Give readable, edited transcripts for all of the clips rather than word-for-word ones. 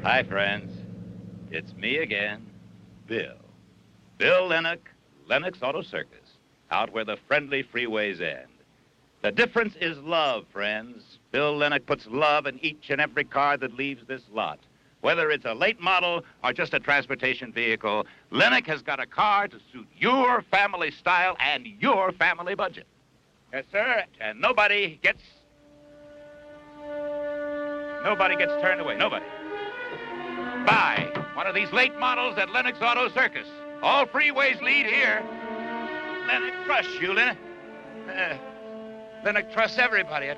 Hi, friends. It's me again, Bill. Bill Lennox, Lennox Auto Circus, out where the friendly freeways end. The difference is love, friends. Bill Lennox puts love in each and every car that leaves this lot. Whether it's a late model or just a transportation vehicle, Lennox has got a car to suit your family style and your family budget. Yes, sir, and nobody gets turned away, nobody. Buy one of these late models at Lennox Auto Circus. All freeways lead here. Lennox trusts you, Lennox. Lennox trusts everybody.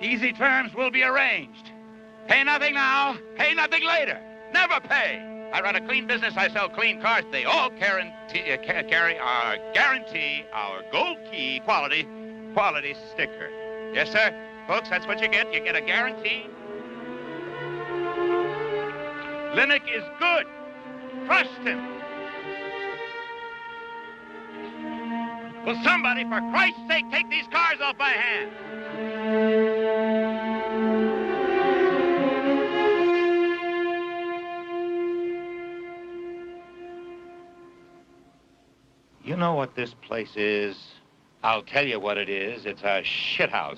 Easy terms will be arranged. Pay nothing now, pay nothing later. Never pay. I run a clean business, I sell clean cars. They all carry our guarantee, our gold key quality sticker. Yes, sir. Folks, that's what you get. You get a guarantee. Lennox is good. Trust him. Will somebody, for Christ's sake, take these cars off my hands? You know what this place is? I'll tell you what it is. It's a shithouse.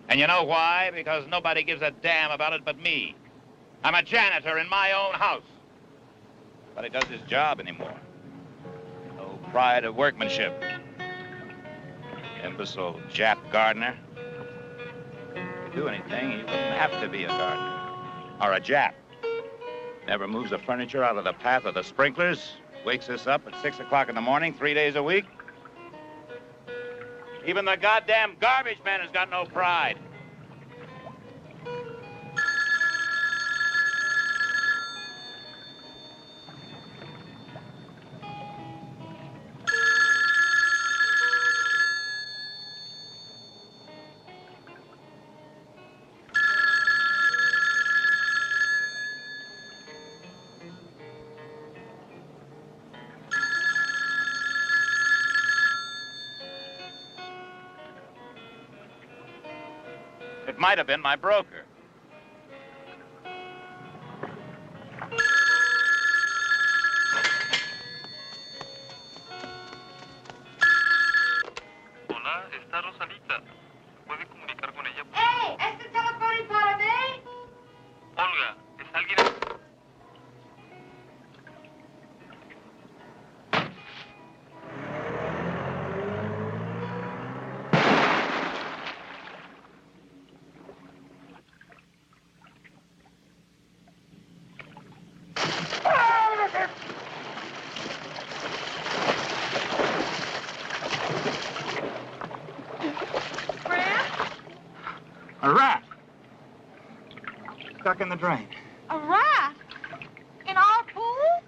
And you know why? Because nobody gives a damn about it but me. I'm a janitor in my own house. Nobody does his job anymore. No pride of workmanship. Imbecile Jap gardener. If you do anything, he wouldn't have to be a gardener. Or a Jap. Never moves the furniture out of the path of the sprinklers. Wakes us up at 6 o'clock in the morning, 3 days a week. Even the goddamn garbage man has got no pride. It might have been my broker. Hola, está Rosalita. ¿Puede comunicar con ella? ¡Ey! ¿Este teléfono es para mí? Olga, ¿es alguien? A rat. Stuck in the drain. A rat? In our pool?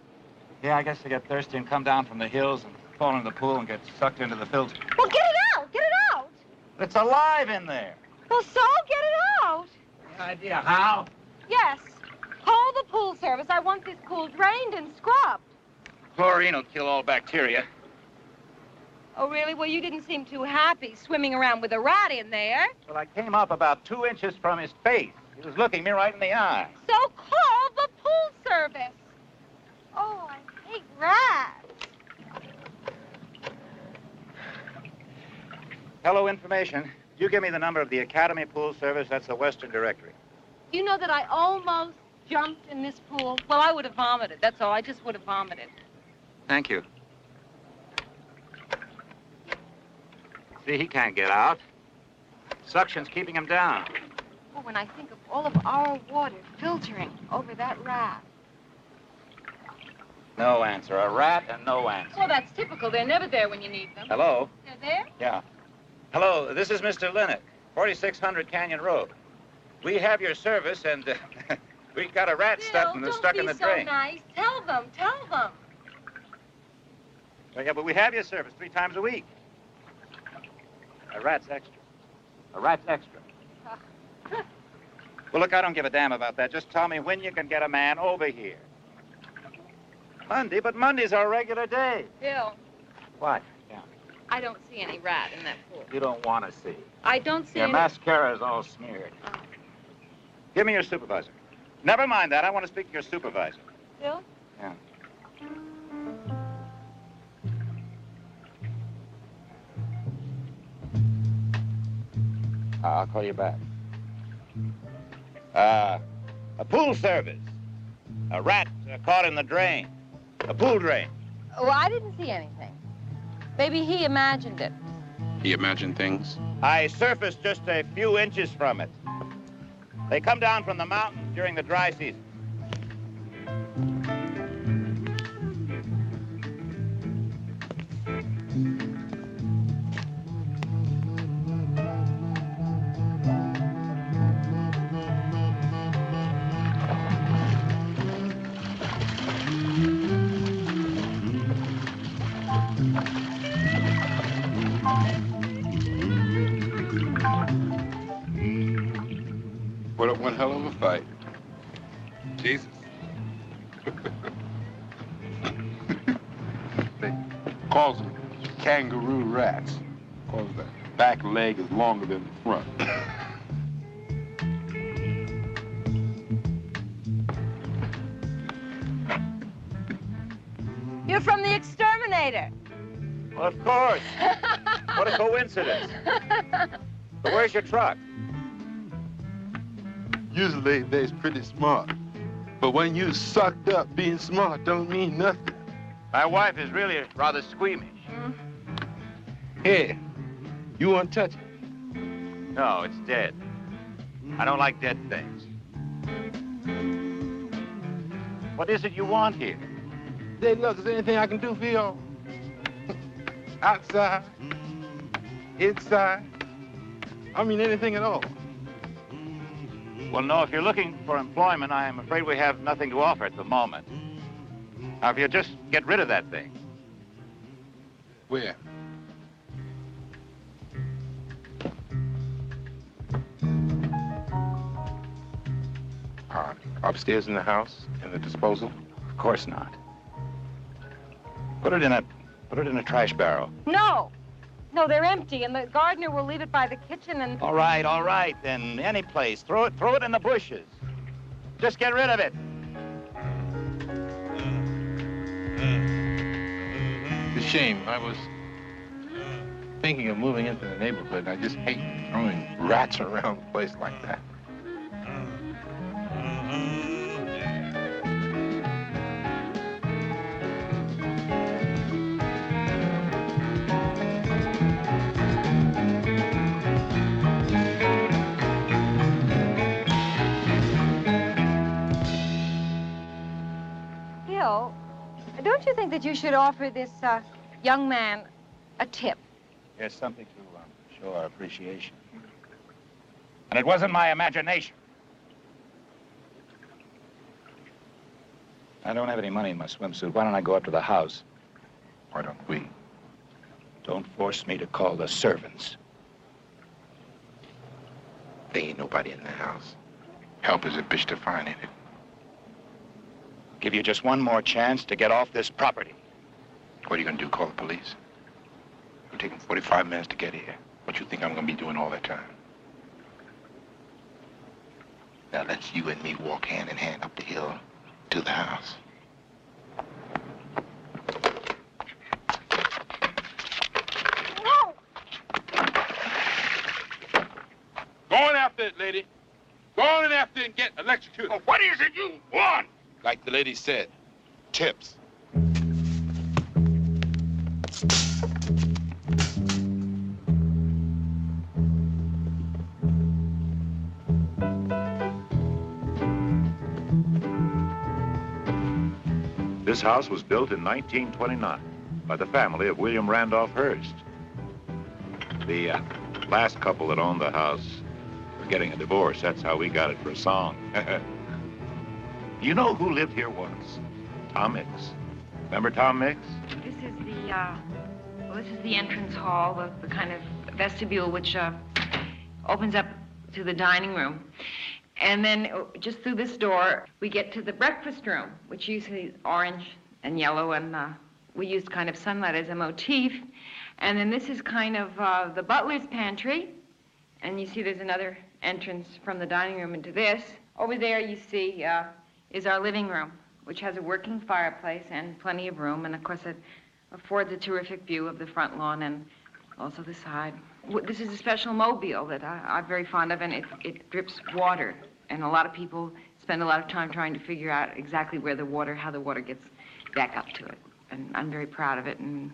Yeah, I guess they get thirsty and come down from the hills and fall into the pool and get sucked into the filter. Well, get it out! Get it out! It's alive in there. Well, so get it out! Any idea how? Yes. Call the pool service. I want this pool drained and scrubbed. Chlorine will kill all bacteria. Oh, really? Well, you didn't seem too happy swimming around with a rat in there. Well, I came up about 2 inches from his face. He was looking me right in the eye. So call the pool service. Oh, I hate rats. Hello, information. You give me the number of the Academy Pool Service. That's the Western Directory. Do you know that I almost jumped in this pool? Well, I would have vomited. That's all. I just would have vomited. Thank you. See, he can't get out. Suction's keeping him down. Oh, when I think of all of our water filtering over that rat. No answer. A rat and no answer. Well, that's typical. They're never there when you need them. Hello? They're there? Yeah. Hello, this is Mr. Lennox, 4600 Canyon Road. We have your service, and we got a rat stuck in the drain. Don't be so nice. Tell them. Well, yeah, but we have your service 3 times a week. A rat's extra. A rat's extra. Well, look, I don't give a damn about that. Just tell me when you can get a man over here. Monday, but Monday's our regular day. Bill, What? Yeah. I don't see any rat in that pool. You don't want to see. I don't see Your any... mascara's all smeared. Oh. Give me your supervisor. Never mind that. I want to speak to your supervisor. Bill? Yeah. I'll call you back. A pool service. A rat caught in the drain. A pool drain. Oh, I didn't see anything. Maybe he imagined it. He imagined things? I surfaced just a few inches from it. They come down from the mountains during the dry season. Put up one hell of a fight. Jesus. They calls them kangaroo rats. Because the back leg is longer than the front. You're from the exterminator. Well, of course. What a coincidence. But where's your truck? Usually they's pretty smart. But when you sucked up, being smart don't mean nothing. My wife is really rather squeamish. Here, you want to touch it? No, it's dead. I don't like dead things. What is it you want here? Say, look, is there anything I can do for y'all? Outside, inside, I mean anything at all. Well, no, if you're looking for employment, I am afraid we have nothing to offer at the moment. Now, if you just get rid of that thing. Where? Upstairs in the house, in the disposal? Of course not. Put it in a trash barrel. No. No, they're empty, and the gardener will leave it by the kitchen and... All right, then any place. Throw it in the bushes. Just get rid of it. It's a shame. I was thinking of moving into the neighborhood. I just hate throwing rats around a place like that. Bill, don't you think that you should offer this young man a tip? Here's something to show our appreciation. And it wasn't my imagination. I don't have any money in my swimsuit. Why don't I go up to the house? Why don't we? Don't force me to call the servants. There ain't nobody in the house. Help is a bitch to find, ain't it? Give you just one more chance to get off this property. What are you gonna do, call the police? It'll take them 45 minutes to get here. What you think I'm gonna be doing all that time? Now let's you and me walk hand in hand up the hill to the house. No! Go on after it, lady. Go on after it and get electrocuted. Oh, what is it you want? Like the lady said, tips. This house was built in 1929 by the family of William Randolph Hearst. The last couple that owned the house were getting a divorce. That's how we got it for a song. You know who lived here once? Tom Mix. Remember Tom Mix? This is the entrance hall, the kind of vestibule which opens up to the dining room. And then just through this door, we get to the breakfast room, which usually is orange and yellow, and we used kind of sunlight as a motif. And then this is kind of the butler's pantry. And you see there's another entrance from the dining room into this. Over there, you see, is our living room, which has a working fireplace and plenty of room. And, of course, it affords a terrific view of the front lawn and also the side. This is a special mobile that I'm very fond of, and it drips water. And a lot of people spend a lot of time trying to figure out exactly how the water gets back up to it. And I'm very proud of it, and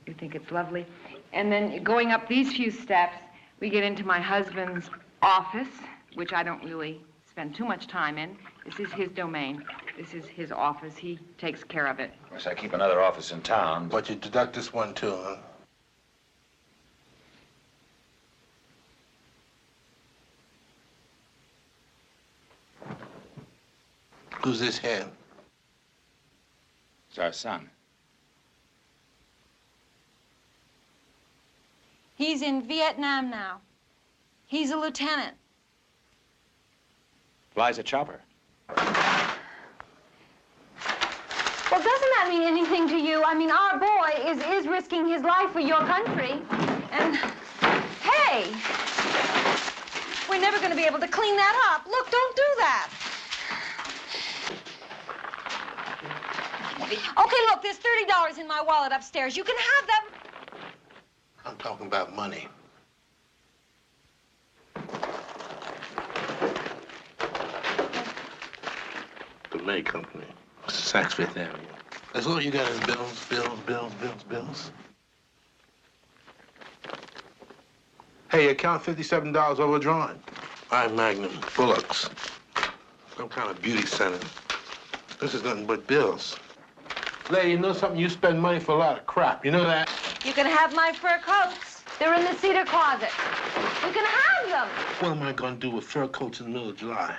we think it's lovely. And then going up these few steps, we get into my husband's office, which I don't really spend too much time in. This is his domain. This is his office. He takes care of it. Of course, I keep another office in town. But you deduct this one, too, huh? Who's this here? It's our son. He's in Vietnam now. He's a lieutenant. Flies a chopper. Well, doesn't that mean anything to you? I mean, our boy is risking his life for your country. And, hey, we're never going to be able to clean that up. Look, don't do that. Okay, look, there's $30 in my wallet upstairs. You can have that. I'm talking about money. The May Company, Saks Fifth Avenue. That's all you got is bills. Hey, account $57 overdrawn. I Magnum, Bullocks. Some kind of beauty center. This is nothing but bills. Lady, you know something? You spend money for a lot of crap. You know that? You can have my fur coats. They're in the cedar closet. You can have them. What am I going to do with fur coats in the middle of July?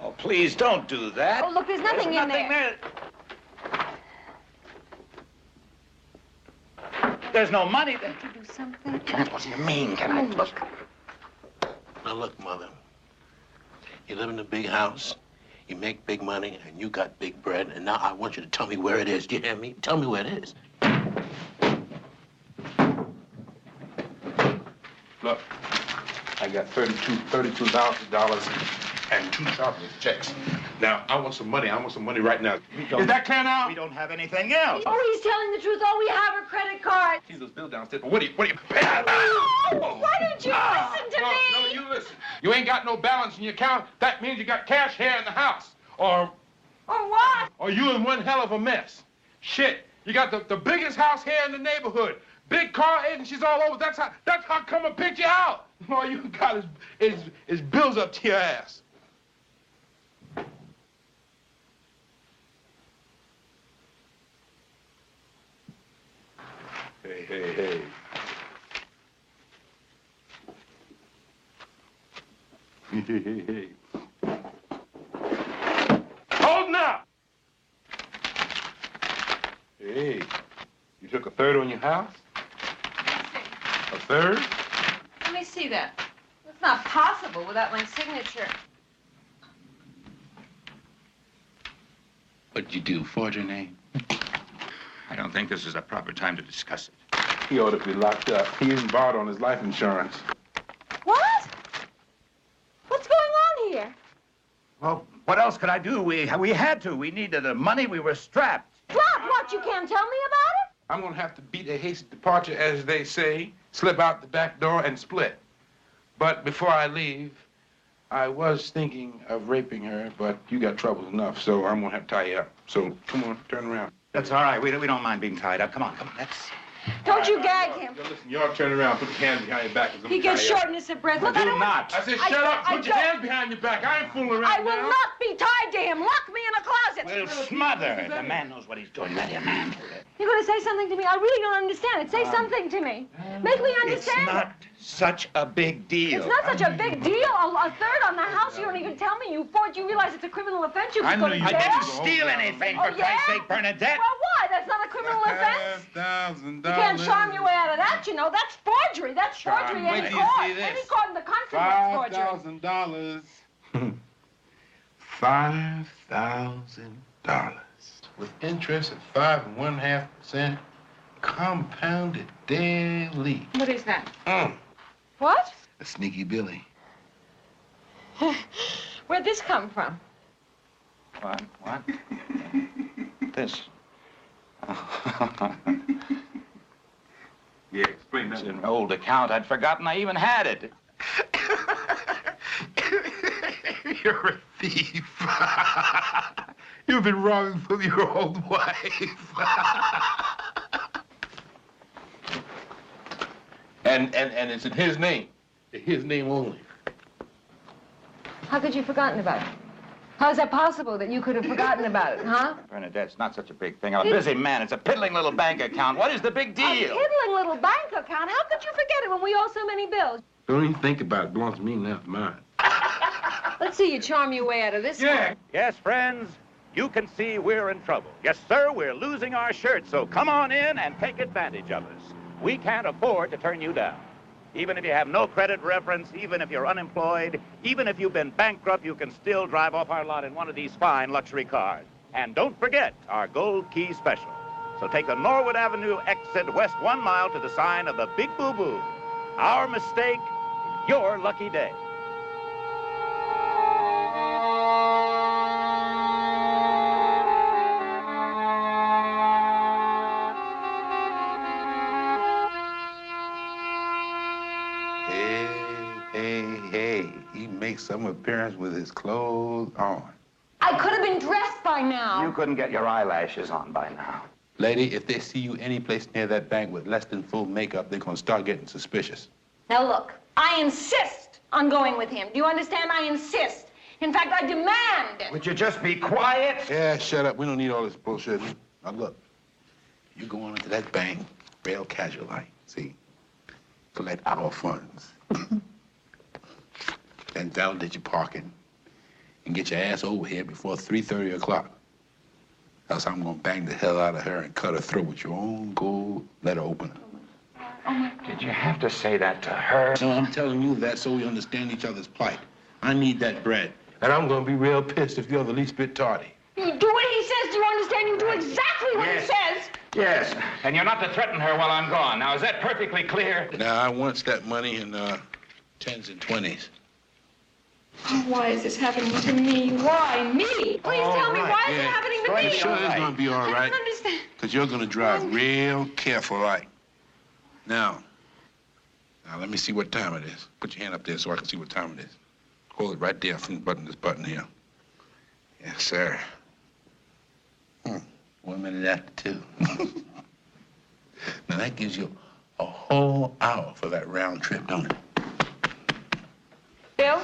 Oh, please don't do that. Oh, look, there's nothing in there. There's no money there. Did you do something? What do you mean? Can I look? Now, look, Mother. You live in a big house, you make big money, and you got big bread, and now I want you to tell me where it is. Do you hear me? Tell me where it is. Look, I got $32,000 and 2 shopping checks. Now, I want some money. I want some money right now. Is that clear now? We don't have anything else. Oh, he's telling the truth. All we have are credit cards. See those bills downstairs. But what do you... Oh, why don't you listen to me? No, you listen. You ain't got no balance in your account. That means you got cash here in the house. Or what? Or you in one hell of a mess. Shit, you got the biggest house here in the neighborhood. Big car agencies all over. That's how come I picked you out. All you got is bills up to your ass. Hey. Hey. Hold now! Hey, you took a third on your house? A third? Let me see that. That's not possible without my signature. What'd you do, forge your name? I don't think this is a proper time to discuss it. He ought to be locked up. He isn't barred on his life insurance. What? What's going on here? Well, what else could I do? We had to. We needed the money. We were strapped. Drop what? You can't tell me about it? I'm gonna have to beat a hasty departure, as they say, slip out the back door and split. But before I leave, I was thinking of raping her, but you got trouble enough, so I'm gonna have to tie you up. So come on, turn around. That's all right. We don't mind being tied up. Come on. Let's... Don't you gag him. Listen, y'all turn around. Put your hands behind your back. He gets shortness of breath. Look, I don't not. I said, shut up. Put your hands behind your back. I ain't fooling around I will now. not be tied to him. Lock me in a closet. We'll smother. The man knows what he's doing. Let him handle it. You're going to say something to me? I really don't understand it. Say something to me. Make me understand. It's not such a big deal. It's not such a big deal. A third on the house. You don't even tell me. You realize it's a criminal offense. You could go to jail. I didn't steal anything, for Christ's sake, Bernadette. Well, why? That's not a criminal offense. $5,000. You can't charm your way out of that, you know. That's forgery. That's forgery any court. Any court in the country that's forgery. $5,000. $5,000. With interest at 5.5%, compounded daily. What is that? What? A sneaky Billy. Where'd this come from? What? This. Yeah, explain It's an old account. I'd forgotten I even had it. You're a thief. You've been robbing from your old wife. and it's in his name. His name only. How could you have forgotten about it? How is that possible that you could have forgotten about it, huh? Bernadette's not such a big thing. I'm a busy man. It's a piddling little bank account. What is the big A deal? piddling little bank account. How could you forget it when we owe so many bills? Don't even think about it. It belongs to me, not mine. Let's see you charm your way out of this one. Yes, friends, you can see we're in trouble. Yes, sir, we're losing our shirts, so come on in and take advantage of us. We can't afford to turn you down. Even if you have no credit reference, even if you're unemployed, even if you've been bankrupt, you can still drive off our lot in one of these fine luxury cars. And don't forget our Gold Key Special. So take the Norwood Avenue exit west 1 mile to the sign of the Big Boo Boo. Our mistake, your lucky day. Hey, he makes some appearance with his clothes on. I could have been dressed by now. You couldn't get your eyelashes on by now. Lady, if they see you any place near that bank with less than full makeup, they're gonna start getting suspicious. Now look, I insist on going with him. Do you understand? I insist. In fact, I demand it. Would you just be quiet? Yeah, shut up. We don't need all this bullshit. Now look, you go on into that bank real casual like, see? Collect our funds. Then validate your parking and get your ass over here before 3:30 o'clock. Else I'm gonna bang the hell out of her and cut her throat with your own gold letter opener. Did you have to say that to her? No, I'm telling you that so we understand each other's plight. I need that bread. And I'm gonna be real pissed if you're the least bit tardy. You do what he says. Do you understand? You do exactly what he says. Yes, and you're not to threaten her while I'm gone. Now, is that perfectly clear? Now, I wants that money in 10s and 20s. Why is this happening to me? Why me? Please tell me, why is it happening to me? Sure, it's gonna be all I right. don't understand. Because you're gonna drive real careful like. Now, let me see what time it is. Put your hand up there so I can see what time it is. Hold it right there from this button here. Yes, sir. 1 minute after 2. Now, that gives you a whole hour for that round trip, don't it? Bill?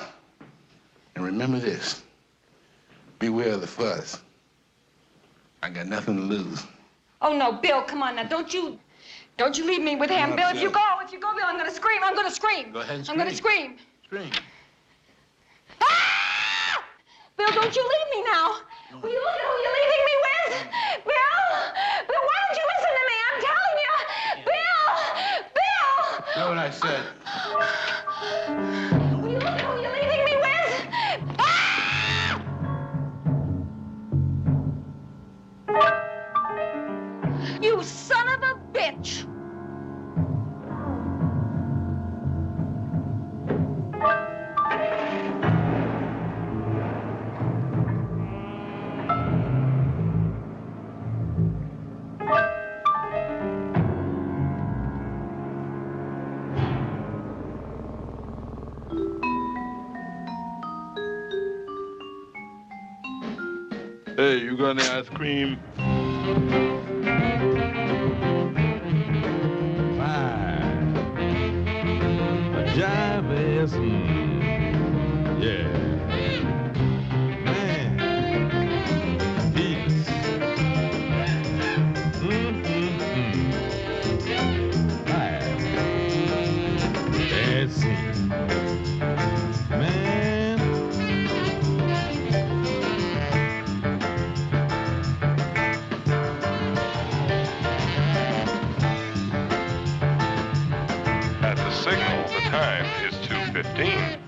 And remember this. Beware of the fuss. I got nothing to lose. Oh, no, Bill, come on now. Don't you leave me with him, Bill. If you go, Bill, I'm gonna scream. I'm gonna scream. Go ahead and I'm gonna scream. Scream. Ah! Bill, don't you leave me now. Will you look at who you're leaving me with? Bill! Bill, why don't you listen to me? I'm telling you. Bill! Bill! Know what I said? Will you look at who you're leaving me with? Ah! You son of a bitch! Hey, you got any ice cream? Fine. A jive is, yeah. Man, peace. Fine. That's it. Man. At the signal, the time is 2:15.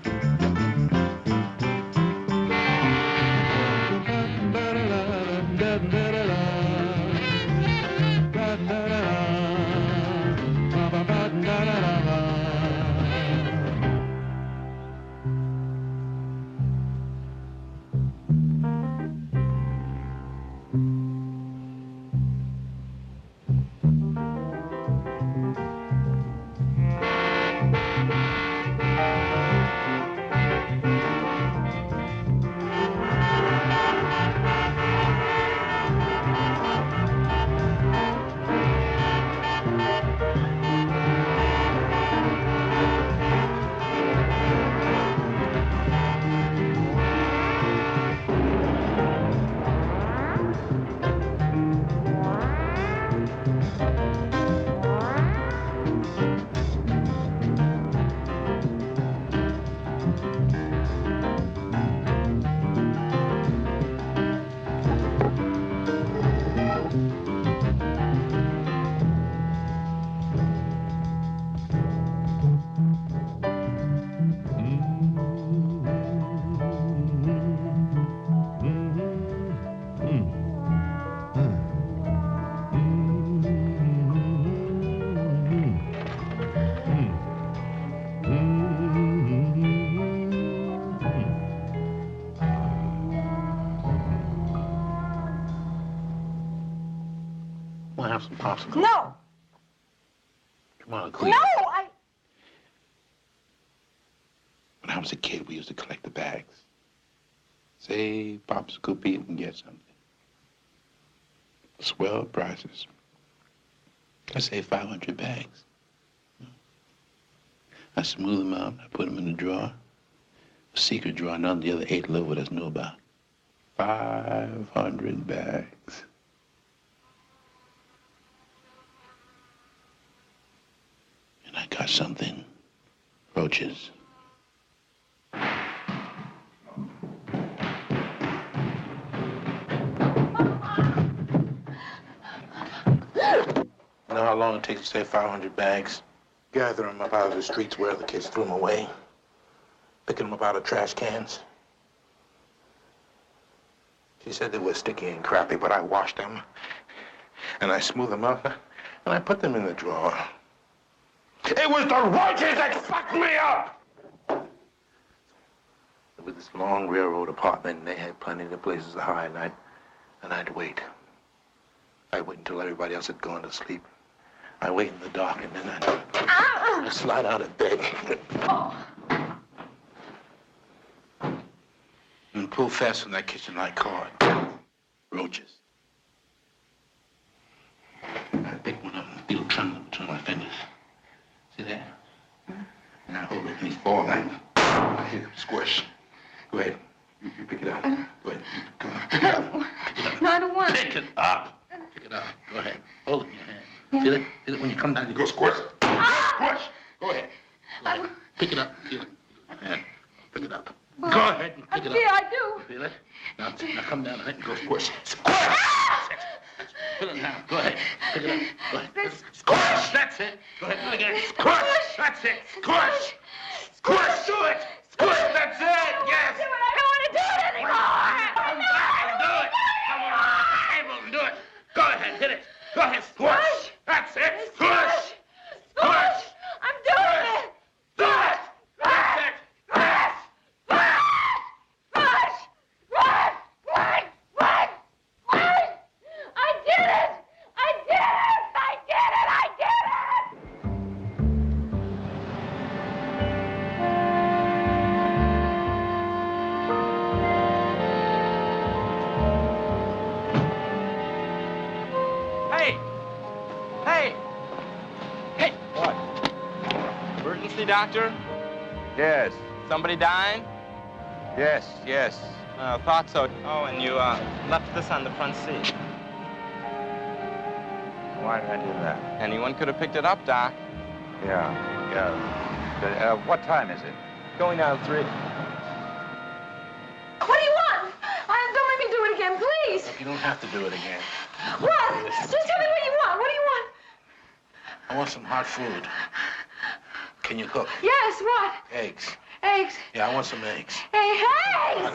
some popsicles? No. Come on, Cleve. No, When I was a kid, we used to collect the bags. Say, popsicle Pete and get something. Swell prices. I say 500 bags. I smooth them out. I put them in a drawer. A secret drawer none of the other 8 live with us knew about. 500 bags. And I got something. Roaches. You know how long it takes to say 500 bags? Gather them up out of the streets where the kids threw them away. Picking them up out of trash cans. She said they were sticky and crappy, but I washed them. And I smoothed them up, and I put them in the drawer. It was the roaches that fucked me up! With this long railroad apartment, and they had plenty of places to hide, and I'd wait. I'd wait until everybody else had gone to sleep. I'd wait in the dark, and then I'd slide out of bed. And pull fast on that kitchen light cord. Roaches. I pick one up and feel it trembling between my fingers. See that? And I hold it and he falls. I hear him squish. Go ahead. You pick it up. Go ahead. Come on. Pick it up. Pick it up. No, I don't want Pick it up. Pick it up. Go ahead. Hold it in your hand. Feel it? Feel it when you come down, you go squish. Squish. Go ahead. Go ahead. Pick it up. Feel it. Go ahead. Pick it up. Go ahead and pick it up. Yeah, I do. Feel it? Now come down on it and go squish. Squish! Feel it now. Go ahead. Pick it up. Go ahead. Squish! That's it. Go ahead. Do it again. Squish! That's it. Squish! Squish! Do it! Squish! That's it! Yes! I don't want to do it anymore. Come back. Do it. Come on. Able to do it. Go ahead. Hit it. Go ahead. Squish! That's it. Squish! Squish! I'm doing it. Do it! That's it. Yes! I did it! I did it! I did it! I did it! Hey! Hey! Hey! What? Emergency, doctor? Yes, Somebody dying? yes, yes. Thought so. Oh, and you left this on the front seat. Why did I do that? Anyone could have picked it up, Doc. Yeah. What time is it? Going on 3. What do you want? Don't make me do it again, please. You don't have to do it again. What? Just tell me what you want. What do you want? I want some hot food. Can you cook? Yes, what? Eggs. Eggs. Yeah, I want some eggs. Hey, hey!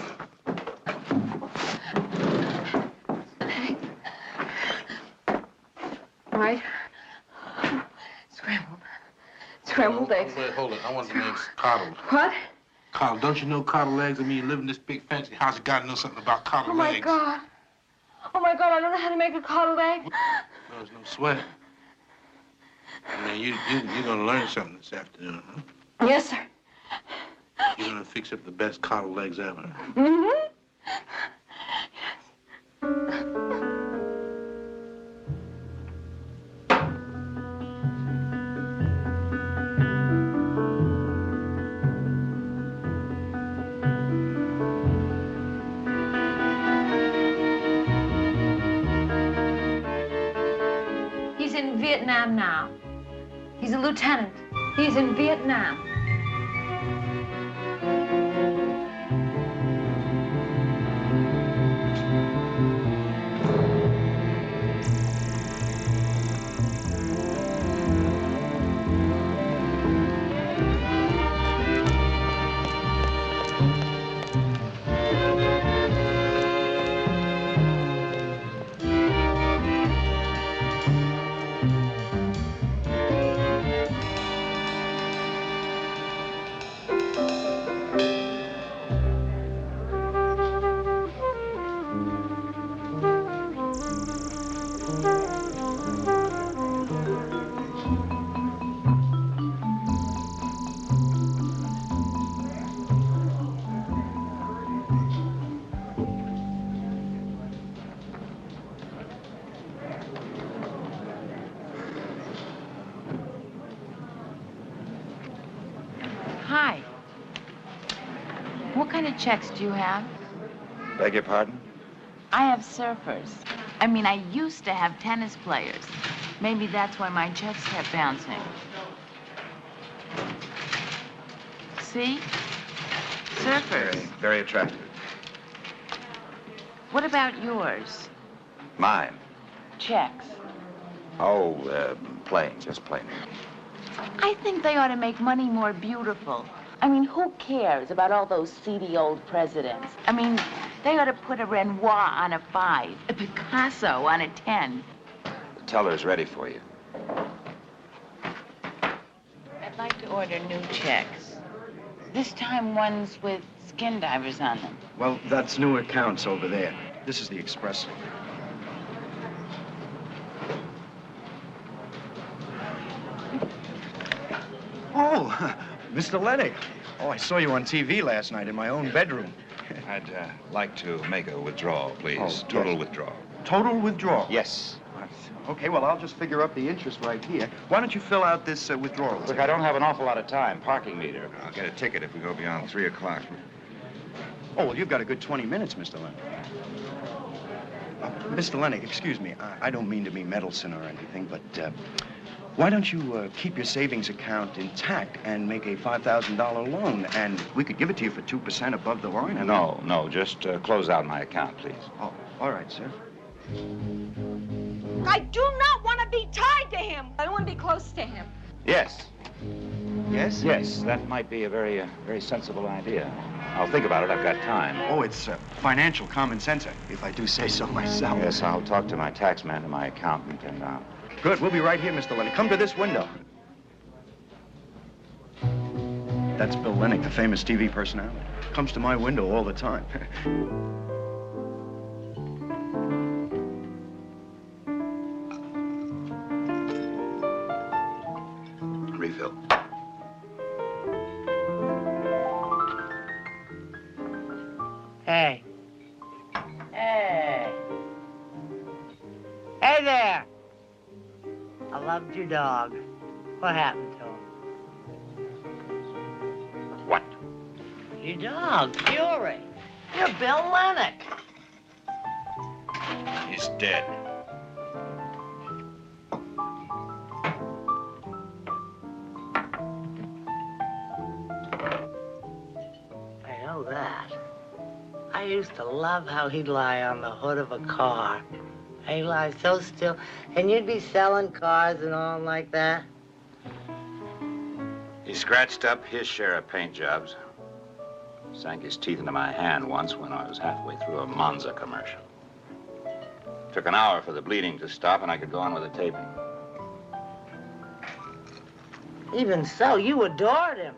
Right. Scrambled eggs. Wait, hold it. I want some eggs coddled. What? Coddled. Don't you know coddled eggs? I mean, you live in this big fancy house, you gotta know something about coddled Oh, my eggs. God. Oh, my God, I don't know how to make a coddled egg. There's no sweat. I mean, you're gonna learn something this afternoon, huh? Yes, sir. You're gonna fix up the best coddled eggs ever. Mm-hmm. He's in Vietnam now. He's a lieutenant. He's in Vietnam. What kind of checks do you have? Beg your pardon? I have surfers. I mean, I used to have tennis players. Maybe that's why my checks kept bouncing. See? Surfers. Very, very attractive. What about yours? Mine? Checks. Oh, plain, just plain. I think they ought to make money more beautiful. I mean, who cares about all those seedy old presidents? I mean, they ought to put a Renoir on a 5, a Picasso on a 10. The teller's ready for you. I'd like to order new checks. This time ones with skin divers on them. Well, that's new accounts over there. This is the express. Oh, Mr. Lennox. Oh, I saw you on TV last night in my own bedroom. I'd like to make a withdrawal, please. Oh, Total yes. withdrawal. Total withdrawal? Yes. Okay, well, I'll just figure up the interest right here. Why don't you fill out this withdrawal? Look, I don't have an awful lot of time. Parking meter. I'll get a ticket if we go beyond 3 o'clock. Oh, well, you've got a good 20 minutes, Mr. Lennox. Mr. Lennox, excuse me. I don't mean to be meddlesome or anything, but why don't you keep your savings account intact and make a $5,000 loan, and we could give it to you for 2% above the line? No, just close out my account, please. Oh, all right, sir. I do not want to be tied to him. I don't want to be close to him. Yes. Yes? Yes, that might be a very sensible idea. I'll think about it. I've got time. Oh, it's financial common sense, if I do say so myself. Yes, I'll talk to my tax man and my accountant, and Good. We'll be right here, Mr. Lennox. Come to this window. That's Bill Lennox, the famous TV personality. Comes to my window all the time. refill. Hey. Hey. Hey there. I loved your dog. What happened to him? What? Your dog, Fury. You're Bill Lennox. He's dead. I know that. I used to love how he'd lie on the hood of a car. He'd lie so still, and you'd be selling cars and all like that. He scratched up his share of paint jobs. Sank his teeth into my hand once when I was halfway through a Monza commercial. Took an hour for the bleeding to stop, and I could go on with the taping. Even so, you adored him.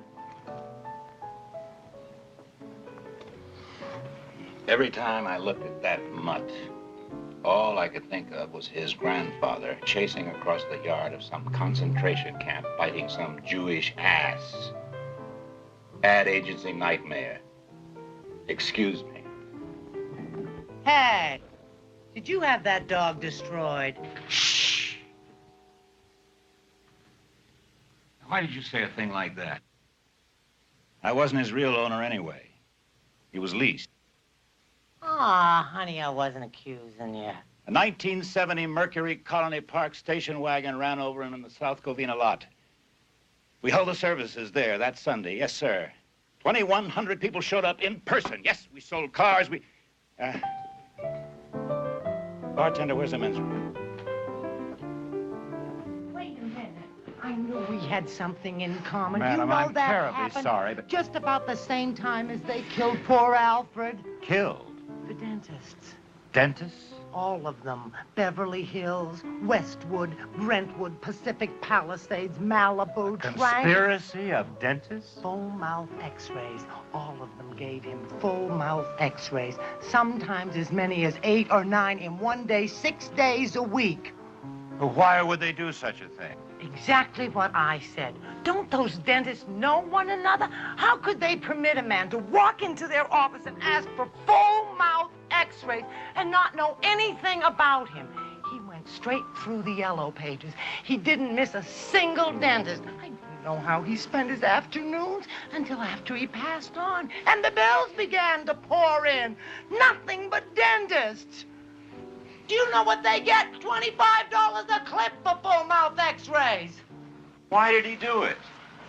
Every time I looked at that mutt, all I could think of was his grandfather chasing across the yard of some concentration camp, fighting some Jewish ass. Ad agency nightmare. Excuse me. Hey, did you have that dog destroyed? Shh! Why did you say a thing like that? I wasn't his real owner anyway. He was leased. Aw, honey, I wasn't accusing you. A 1970 Mercury Colony Park station wagon ran over him in the South Covina lot. We held the services there that Sunday. Yes, sir. 2,100 people showed up in person. Yes, we sold cars. Bartender, where's the men's room? Wait a minute. I knew we had something in common. Madam, you know I'm that terribly happened sorry, but... just about the same time as they killed poor Alfred. Killed? The dentists. Dentists? All of them. Beverly Hills, Westwood, Brentwood, Pacific Palisades, Malibu, Conspiracy of dentists? Full mouth x-rays. All of them gave him full mouth x-rays. Sometimes as many as 8 or 9 in one day, 6 days a week. Well, why would they do such a thing? Exactly what I said. Don't those dentists know one another? How could they permit a man to walk into their office and ask for full mouth x-rays and not know anything about him? He went straight through the yellow pages. He didn't miss a single dentist. I don't know how he spent his afternoons until after he passed on. And the bills began to pour in. Nothing but dentists. Do you know what they get? $25 a clip for full-mouth x-rays. Why did he do it?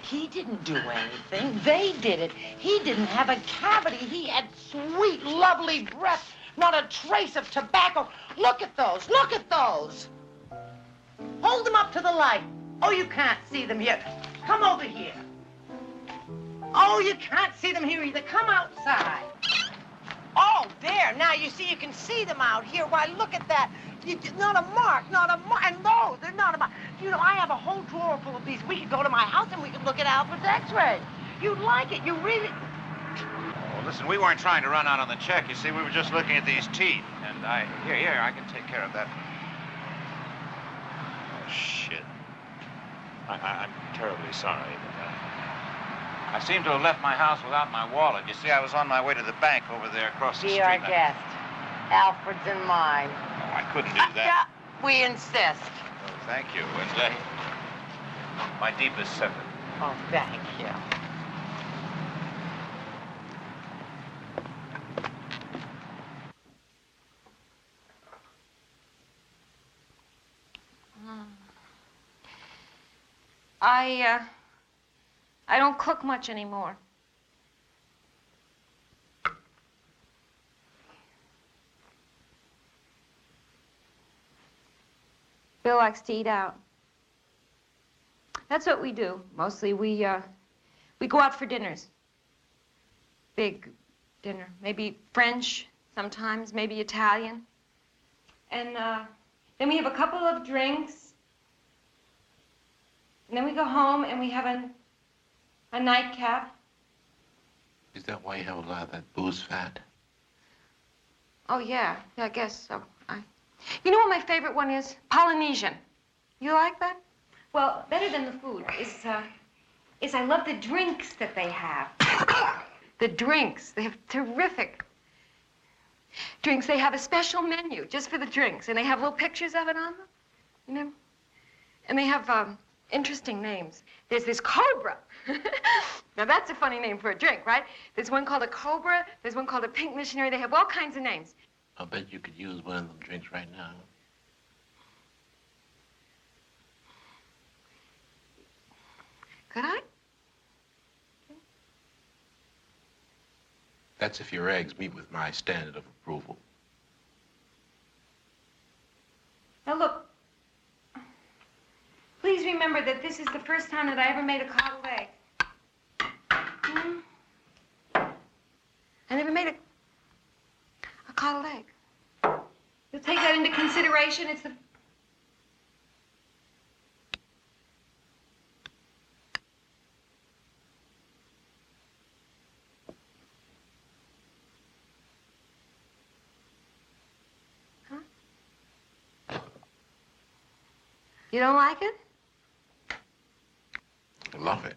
He didn't do anything. They did it. He didn't have a cavity. He had sweet, lovely breath. Not a trace of tobacco. Look at those. Look at those. Hold them up to the light. Oh, you can't see them here. Come over here. Oh, you can't see them here either. Come outside. Oh, there. Now, you see, you can see them out here. Why, look at that. Not a mark, not a mark. And no, they're not a mark. You know, I have a whole drawer full of these. We could go to my house and we could look at Alfred's x-rays. You'd like it. You really... Oh, listen, we weren't trying to run out on the check. You see, we were just looking at these teeth. And here, I can take care of that. Oh, shit. I'm terribly sorry. But, I seem to have left my house without my wallet. You see, I was on my way to the bank over there across the street. Be our guest. Alfred's and mine. Oh, I couldn't do that. Yeah, we insist. Oh, thank you. And my deepest sympathy. Oh, thank you. I don't cook much anymore. Bill likes to eat out. That's what we do. Mostly we go out for dinners. Big dinner. Maybe French sometimes, maybe Italian. And then we have a couple of drinks. And then we go home and we have a nightcap. Is that why you have a lot of that booze fat? Oh, yeah. Yeah, I guess so. You know what my favorite one is? Polynesian. You like that? Well, better than the food is I love the drinks that they have. The drinks. They have terrific drinks. They have a special menu just for the drinks, and they have little pictures of it on them, you know? And they have interesting names. There's this Cobra. Now, that's a funny name for a drink, right? There's one called a Cobra. There's one called a Pink Missionary. They have all kinds of names. I'll bet you could use one of them drinks right now. Could I? That's if your eggs meet with my standard of approval. Now, look. Please remember that this is the first time that I ever made a coddled egg. I never made a coddled egg. You'll take that into consideration. It's the... Huh? You don't like it? I love it.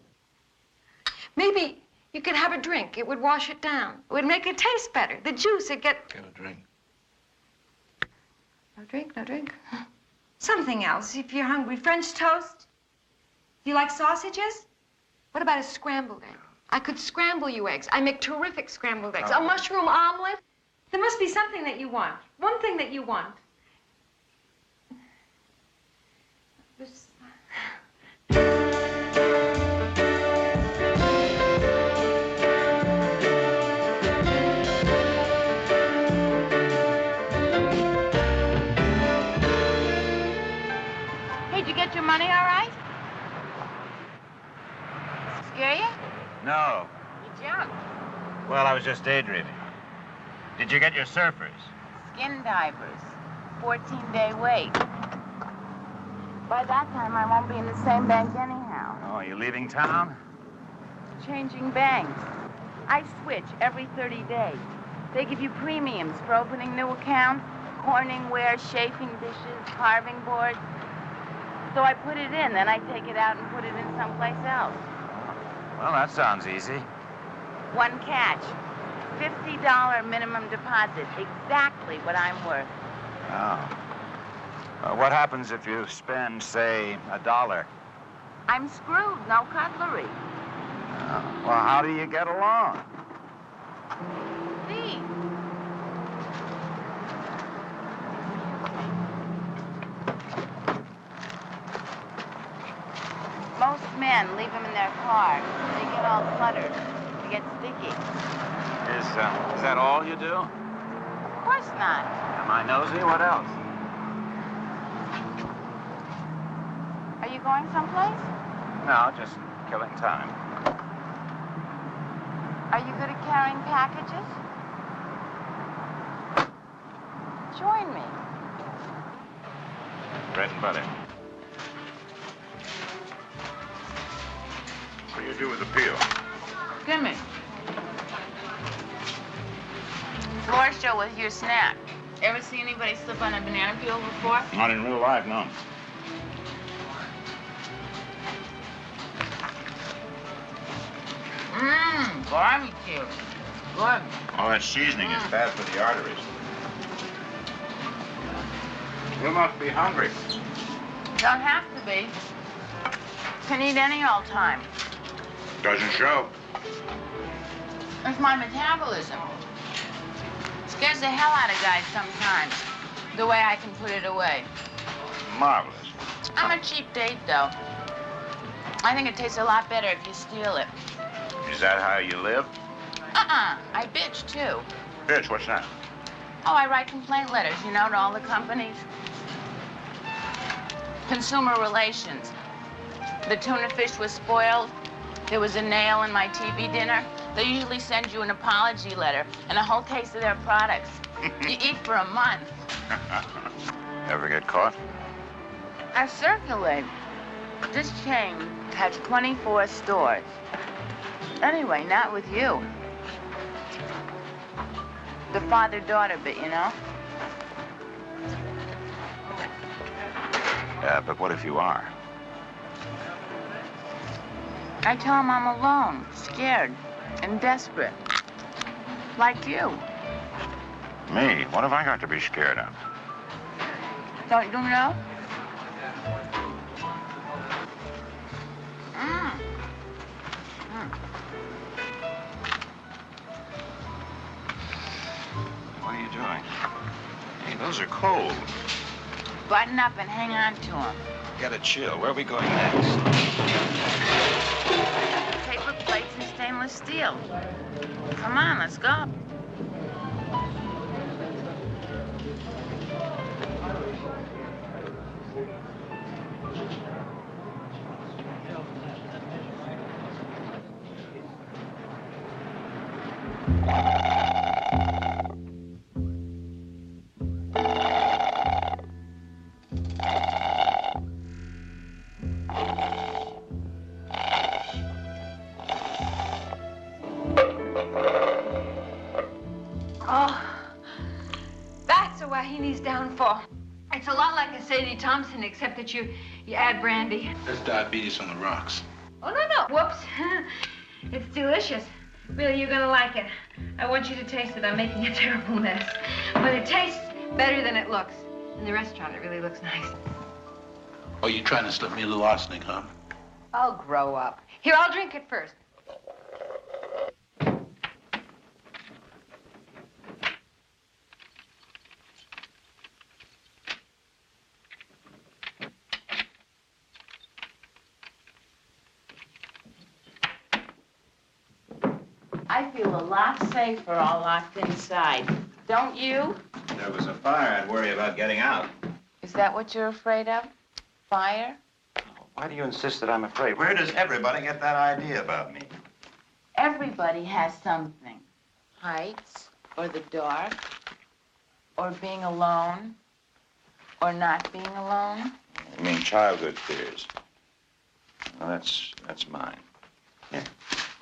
Maybe you could have a drink. It would wash it down. It would make it taste better. The juice would get... Have a drink. No drink, no drink. Something else, if you're hungry. French toast? Do you like sausages? What about a scrambled egg? I could scramble you eggs. I make terrific scrambled eggs. Oh. A mushroom omelet? There must be something that you want. One thing that you want. This... Did you get your money all right? Scare you? No. You jumped. Well, I was just daydreaming. Did you get your surfers? Skin divers. 14-day wait. By that time, I won't be in the same bank anyhow. Oh, are you leaving town? Changing banks. I switch every 30 days. They give you premiums for opening new accounts, Corningware, chafing dishes, carving boards. So I put it in, then I take it out and put it in someplace else. Well, that sounds easy. One catch. $50 minimum deposit. Exactly what I'm worth. Oh. What happens if you spend, say, $1? I'm screwed. No cutlery. Well, how do you get along? See? Most men leave them in their car. They get all cluttered. They get sticky. Is that all you do? Of course not. Am I nosy? What else? Are you going someplace? No, just killing time. Are you good at carrying packages? Join me. Bread and butter. What do you do with the peel? Give me. Floor show with your snack. Ever see anybody slip on a banana peel before? Not in real life, no. Barbecue. Good. All that seasoning is bad for the arteries. You must be hungry. Don't have to be. Can eat any old time. Doesn't show. It's my metabolism. Scares the hell out of guys sometimes, the way I can put it away. Marvelous. I'm a cheap date, though. I think it tastes a lot better if you steal it. Is that how you live? I bitch, too. Bitch, what's that? Oh, I write complaint letters, you know, to all the companies. Consumer relations. The tuna fish was spoiled. There was a nail in my TV dinner. They usually send you an apology letter and a whole case of their products. You eat for a month. Ever get caught? I circulate. This chain has 24 stores. Anyway, not with you. The father-daughter bit, you know? Yeah, but what if you are? I tell him I'm alone, scared, and desperate. Like you. Me? What have I got to be scared of? Don't you know? What are you doing? Hey, those are cold. Button up and hang on to them. Gotta chill. Where are we going next? Paper plates and stainless steel. Come on, let's go. Downfall. It's a lot like a Sadie Thompson, except that you add brandy. That's diabetes on the rocks. Oh, no. Whoops. It's delicious. Really, you're gonna like it. I want you to taste it. I'm making a terrible mess. But it tastes better than it looks. In the restaurant, it really looks nice. Oh, you trying to slip me a little arsenic, huh? I'll grow up. Here, I'll drink it first. I feel a lot safer all locked inside. Don't you? If there was a fire, I'd worry about getting out. Is that what you're afraid of? Fire? Why do you insist that I'm afraid? Where does everybody get that idea about me? Everybody has something. Heights, or the dark, or being alone, or not being alone. I mean childhood fears. Well, that's mine. Here.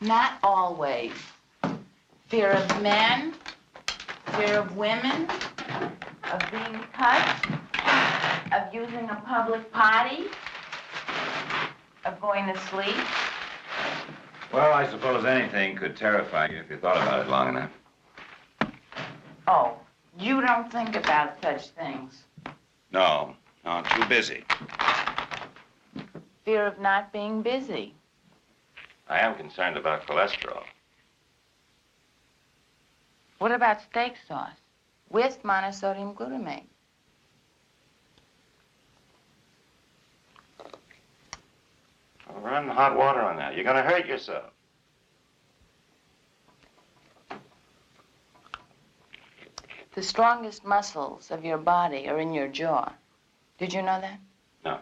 Not always. Fear of men, fear of women, of being touched, of using a public potty, of going to sleep. Well, I suppose anything could terrify you if you thought about it long enough. Oh, you don't think about such things. No, I'm too busy. Fear of not being busy. I am concerned about cholesterol. What about steak sauce with monosodium glutamate? Well, run hot water on that. You're going to hurt yourself. The strongest muscles of your body are in your jaw. Did you know that? No.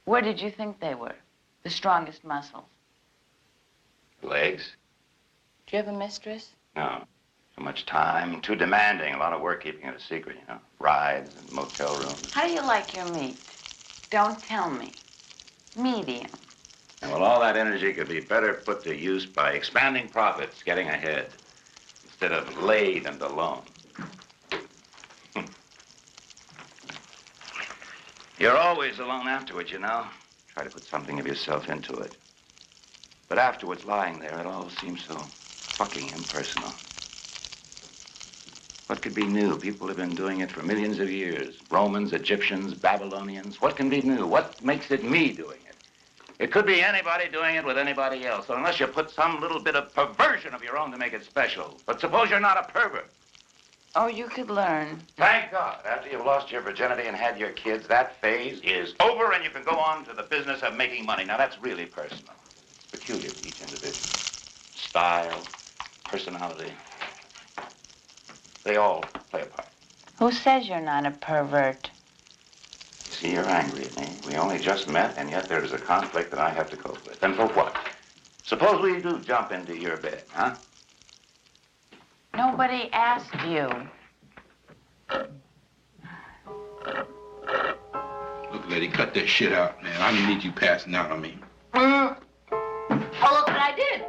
Where did you think they were? The strongest muscles. Legs? Do you have a mistress? No. Too much time, too demanding. A lot of work keeping it a secret, you know. Rides and motel rooms. How do you like your meat? Don't tell me. Medium. And well, all that energy could be better put to use by expanding profits, getting ahead, instead of laid and alone. You're always alone afterwards, you know. Try to put something of yourself into it. But afterwards, lying there, it all seems so fucking impersonal. What could be new? People have been doing it for millions of years. Romans, Egyptians, Babylonians. What can be new? What makes it me doing it? It could be anybody doing it with anybody else, so unless you put some little bit of perversion of your own to make it special. But suppose you're not a pervert. Oh, you could learn. Thank God. After you've lost your virginity and had your kids, that phase is over and you can go on to the business of making money. Now, that's really personal. It's peculiar to each individual. Style, personality. They all play a part. Who says you're not a pervert? See, you're angry at me. We only just met, and yet there is a conflict that I have to cope with. And for what? Suppose we do jump into your bed, huh? Nobody asked you. Look, lady, cut that shit out, man. I don't need you passing out on me. Oh, look what I did.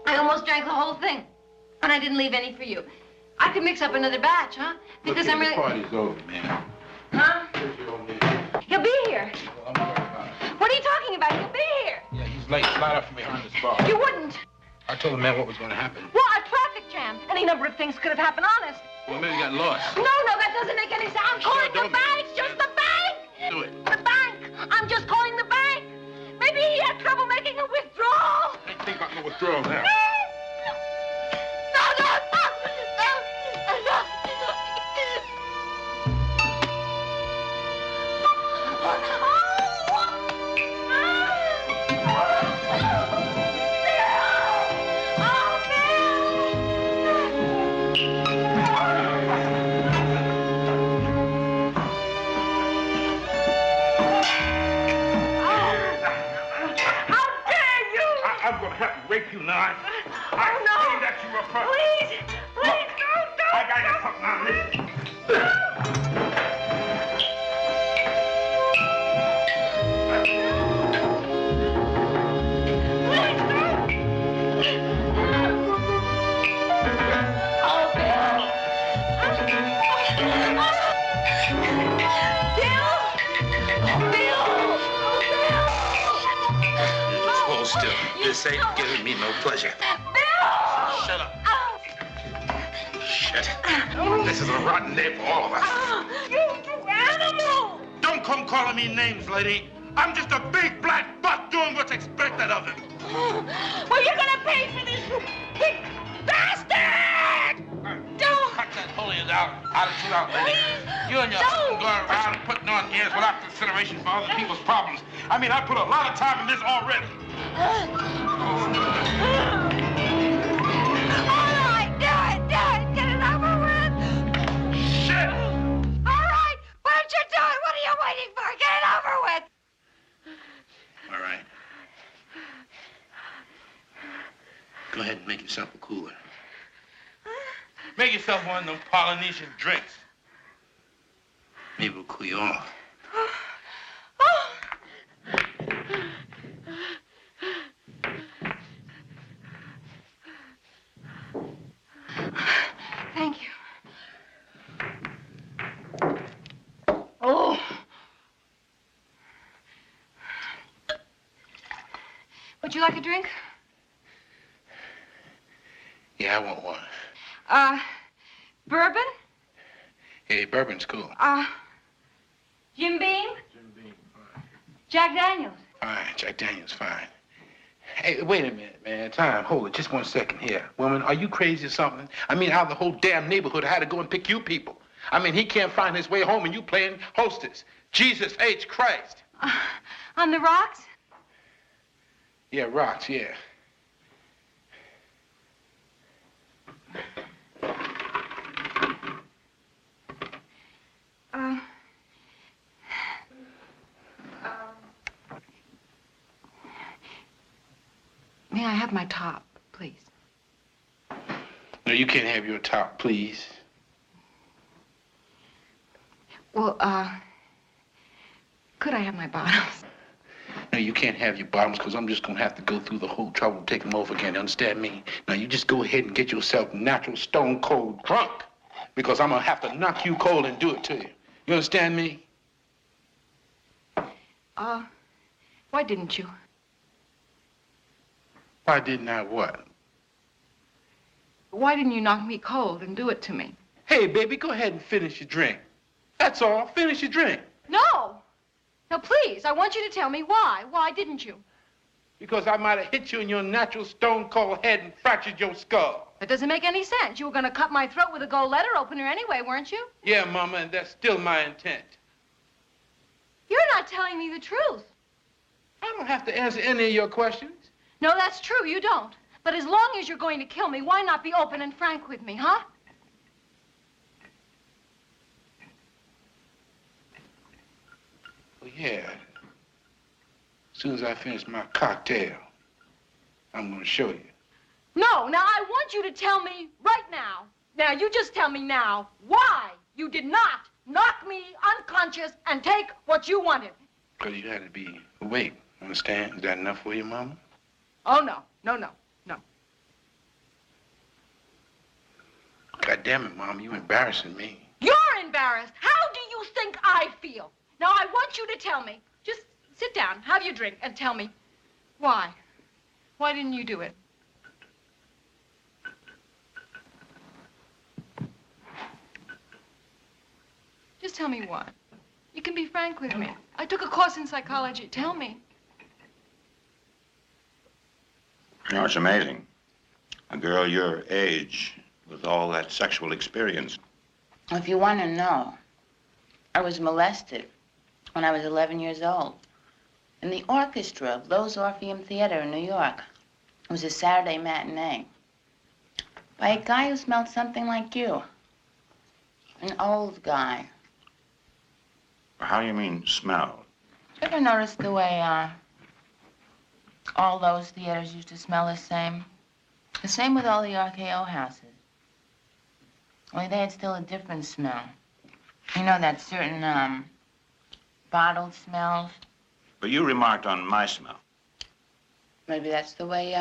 I almost drank the whole thing. And I didn't leave any for you. I could mix up another batch, huh? Because Look, I'm really... the party's over, man. Huh? Where's your old man? He'll be here. Well, I'm worried about it. What are you talking about? He'll be here. Yeah, he's late. Slide up from behind this bar. You wouldn't. I told the man what was going to happen. Well, a traffic jam. Any number of things could have happened, honest. Well, maybe he got lost. No, that doesn't make any sense. I'm calling the bank. Just the bank. Do it. The bank. I'm just calling the bank. Maybe he had trouble making a withdrawal. I think about no withdrawal now. Rape you now. I say that you were perfect. Please, don't. I gotta get something out of this. Hold still. This ain't giving me no pleasure. Bill! Shut up. Shit. This is a rotten day for all of us. You animal! Don't come calling me names, lady. I'm just a big black butt doing what's expected of him. Well, you're gonna pay for this, you big bastard! Don't! Cut that holiest attitude out, lady. You and your husband going around putting on airs without consideration for other people's problems. I mean, I put a lot of time in this already. All right, do it, get it over with. Shit! All right, why don't you do it? What are you waiting for? Get it over with. All right. Go ahead and make yourself a cooler. Make yourself one of them Polynesian drinks. Maybe it'll cool you off. Thank you. Oh. Would you like a drink? Yeah, I want one. Bourbon? Hey, bourbon's cool. Jim Beam? Jim Beam, fine. Jack Daniels? Fine, Jack Daniels, fine. Hey, wait a minute, man. Time, hold it. Just 1 second here. Woman, are you crazy or something? I mean, out of the whole damn neighborhood, I had to go and pick you people. I mean, he can't find his way home and you playing hostess. Jesus H. Christ. On the rocks? Yeah, rocks, yeah. May I have my top, please? No, you can't have your top, please. Well, could I have my bottoms? No, you can't have your bottoms because I'm just going to have to go through the whole trouble to take them off again. You understand me? Now, you just go ahead and get yourself natural stone cold drunk because I'm going to have to knock you cold and do it to you. You understand me? Why didn't you? Why didn't I what? Why didn't you knock me cold and do it to me? Hey, baby, go ahead and finish your drink. That's all. Finish your drink. No. No, please, I want you to tell me why. Why didn't you? Because I might have hit you in your natural stone cold head and fractured your skull. That doesn't make any sense. You were going to cut my throat with a gold letter opener anyway, weren't you? Yeah, Mama, and that's still my intent. You're not telling me the truth. I don't have to answer any of your questions. No, that's true, you don't. But as long as you're going to kill me, why not be open and frank with me, huh? Well, yeah. As soon as I finish my cocktail, I'm going to show you. No, now I want you to tell me right now. Now, you just tell me now why you did not knock me unconscious and take what you wanted. Because you had to be awake, understand? Is that enough for you, Mama? Oh, no, no, no, no. God damn it, Mom, you embarrassing me. You're embarrassed. How do you think I feel? Now, I want you to tell me. Just sit down, have your drink, and tell me why. Why didn't you do it? Just tell me why. You can be frank with me. I took a course in psychology. Tell me. You know, it's amazing. A girl your age with all that sexual experience. If you want to know, I was molested when I was 11 years old in the orchestra of Lowe's Orpheum Theater in New York. It was a Saturday matinee by a guy who smelled something like you. An old guy. How do you mean, smell? You ever notice the way, all those theaters used to smell the same? The same with all the RKO houses. Only they had still a different smell. You know, that certain, bottled smells? But you remarked on my smell. Maybe that's the way,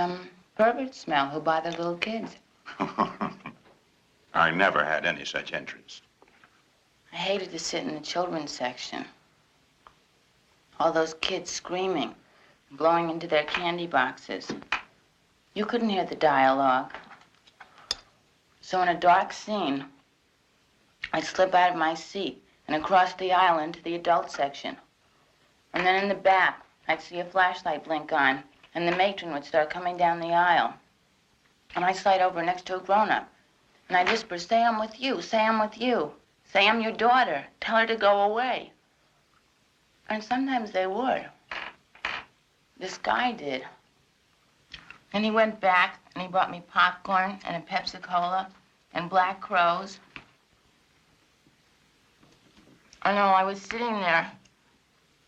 perverts smell who buy their little kids. I never had any such entrance. I hated to sit in the children's section. All those kids screaming, blowing into their candy boxes. You couldn't hear the dialogue. So in a dark scene, I'd slip out of my seat and across the aisle into the adult section. And then in the back, I'd see a flashlight blink on, and the matron would start coming down the aisle. And I'd slide over next to a grown-up, and I'd whisper, "Say I'm with you, say I'm with you. Say I'm your daughter. Tell her to go away." And sometimes they would. This guy did. And he went back, and he brought me popcorn and a Pepsi-Cola and Black Crows. I know, I was sitting there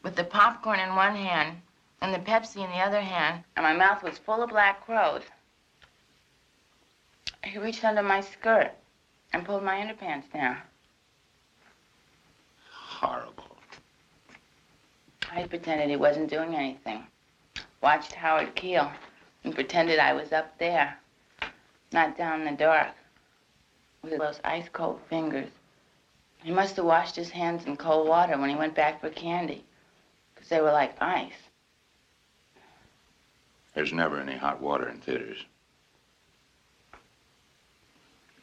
with the popcorn in one hand and the Pepsi in the other hand, and my mouth was full of Black Crows. He reached under my skirt and pulled my underpants down. Horrible. I pretended he wasn't doing anything. Watched Howard Keel and pretended I was up there, not down in the dark, with those ice-cold fingers. He must have washed his hands in cold water when he went back for candy, because they were like ice. There's never any hot water in theaters.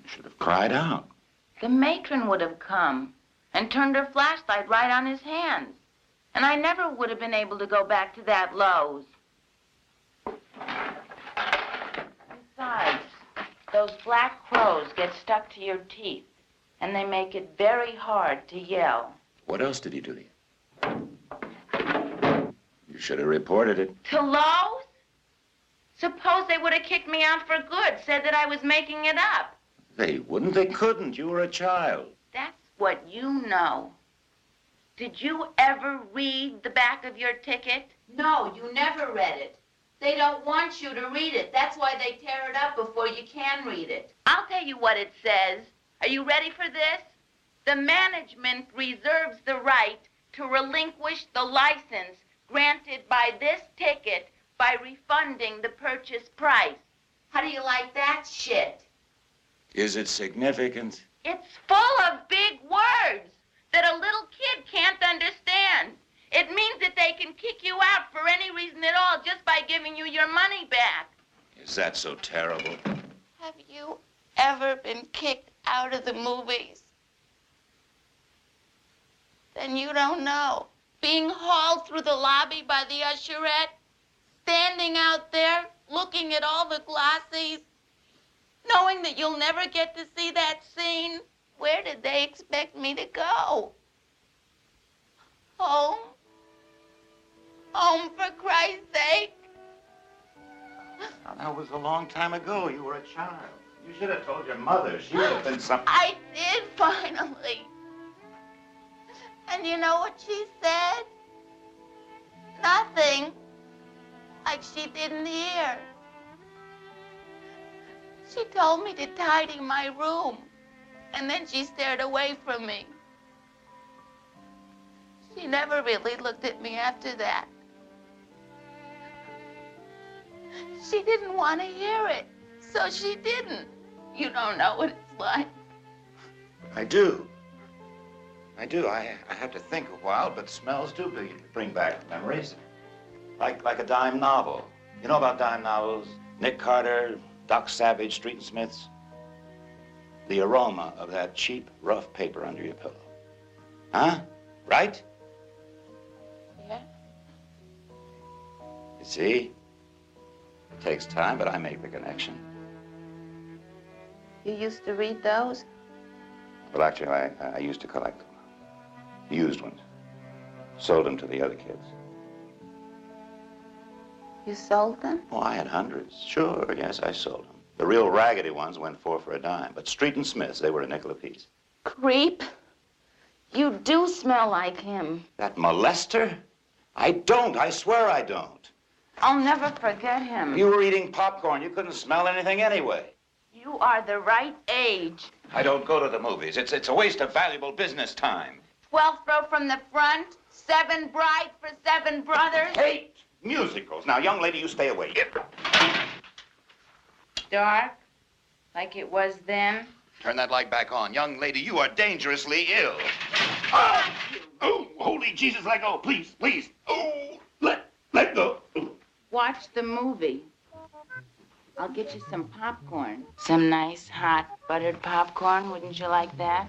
You should have cried out. The matron would have come and turned her flashlight right on his hands. And And I never would have been able to go back to that Lowe's. Besides, those black crows get stuck to your teeth, and they make it very hard to yell. What else did he do to you? You should have reported it. To Lowe's? Suppose they would have kicked me out for good, said that I was making it up. They wouldn't. They couldn't. You were a child. That's what you know. Did you ever read the back of your ticket? No, you never read it. They don't want you to read it. That's why they tear it up before you can read it. I'll tell you what it says. Are you ready for this? The management reserves the right to relinquish the license granted by this ticket by refunding the purchase price. How do you like that shit? Is it significant? It's full of big words that a little kid can't understand. It means that they can kick you out for any reason at all just by giving you your money back. Is that so terrible? Have you ever been kicked out of the movies? Then you don't know. Being hauled through the lobby by the usherette, standing out there looking at all the glossies, knowing that you'll never get to see that scene. Where did they expect me to go? Home? Home, for Christ's sake. Now, that was a long time ago. You were a child. You should have told your mother. She would have been something. I did, finally. And you know what she said? Nothing. Like she didn't hear. She told me to tidy my room. And then she stared away from me. She never really looked at me after that. She didn't want to hear it, so she didn't. You don't know what it's like. I do. I do. I have to think a while, but smells do bring back memories. Like a dime novel. You know about dime novels? Nick Carter, Doc Savage, Street and Smiths? The aroma of that cheap, rough paper under your pillow. Huh? Right? Yeah. You see? It takes time, but I make the connection. You used to read those? Well, actually, I used to collect them. Used ones. Sold them to the other kids. You sold them? Oh, I had hundreds. Sure, yes, I sold them. The real raggedy ones went 4 for a dime, but Street and Smiths, they were a nickel apiece. Creep. You do smell like him. That molester? I don't. I swear I don't. I'll never forget him. You were eating popcorn. You couldn't smell anything anyway. You are the right age. I don't go to the movies. It's a waste of valuable business time. 12th row from the front, 7 brides for 7 brothers. Hate musicals. Now, young lady, you stay away. Dark, like it was then. Turn that light back on. Young lady, you are dangerously ill. Oh, holy Jesus, let go. Please, please. Oh, let go. Watch the movie. I'll get you some popcorn. Some nice, hot, buttered popcorn. Wouldn't you like that?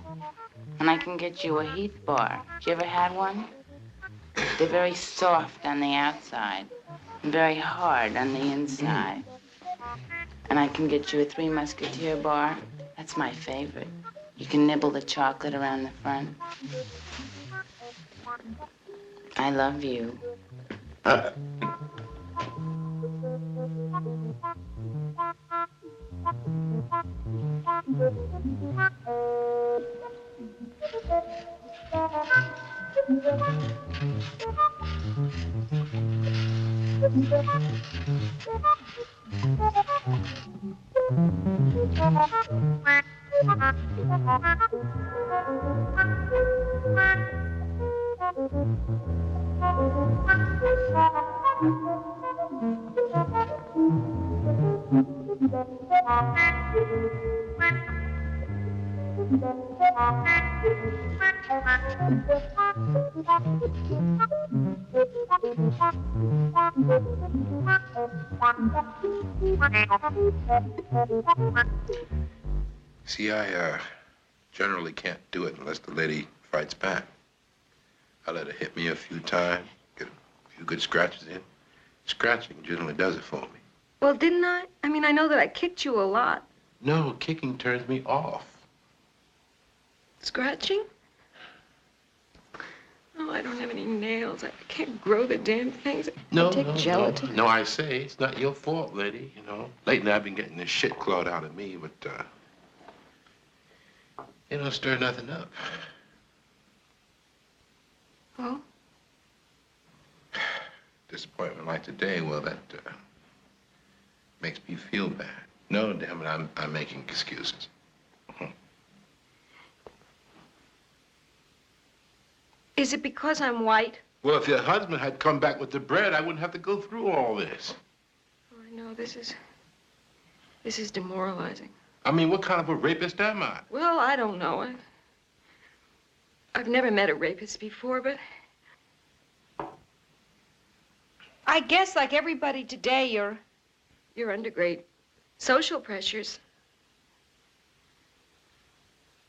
And I can get you a Heath bar. You ever had one? They're very soft on the outside and very hard on the inside. And I can get you a Three Musketeer bar. That's my favorite. You can nibble the chocolate around the front. I love you. See, I generally can't do it unless the lady fights back. I let her hit me a few times, get a few good scratches in. Scratching generally does it for me. Well, didn't I? I mean, I know that I kicked you a lot. No, kicking turns me off. Scratching? Oh, I don't have any nails. I can't grow the damn things. No, I take gelatin. No, I say, it's not your fault, lady, you know. Lately, I've been getting this shit clawed out of me, but, you don't stir nothing up. Well? Disappointment like today, well, that, makes me feel bad. No, damn it, I'm making excuses. Is it because I'm white? Well, if your husband had come back with the bread, I wouldn't have to go through all this. Oh, I know, this is demoralizing. I mean, what kind of a rapist am I? Well, I don't know. I've never met a rapist before, but I guess like everybody today, you're under great social pressures.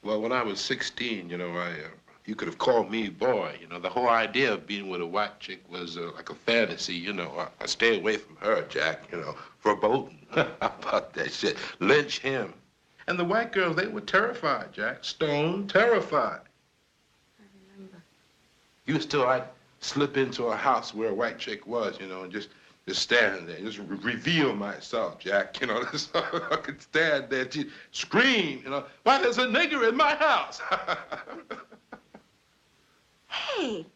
Well, when I was 16, you know, you could have called me boy. You know, the whole idea of being with a white chick was like a fantasy, you know. I stay away from her, Jack, you know, verboten. About that shit. Lynch him. And the white girls, they were terrified, Jack. Stone terrified. I remember. You still, I'd slip into a house where a white chick was, you know, and just stand there, just reveal myself, Jack, you know. So I could stand there, scream, you know, why, there's a nigger in my house. Hey,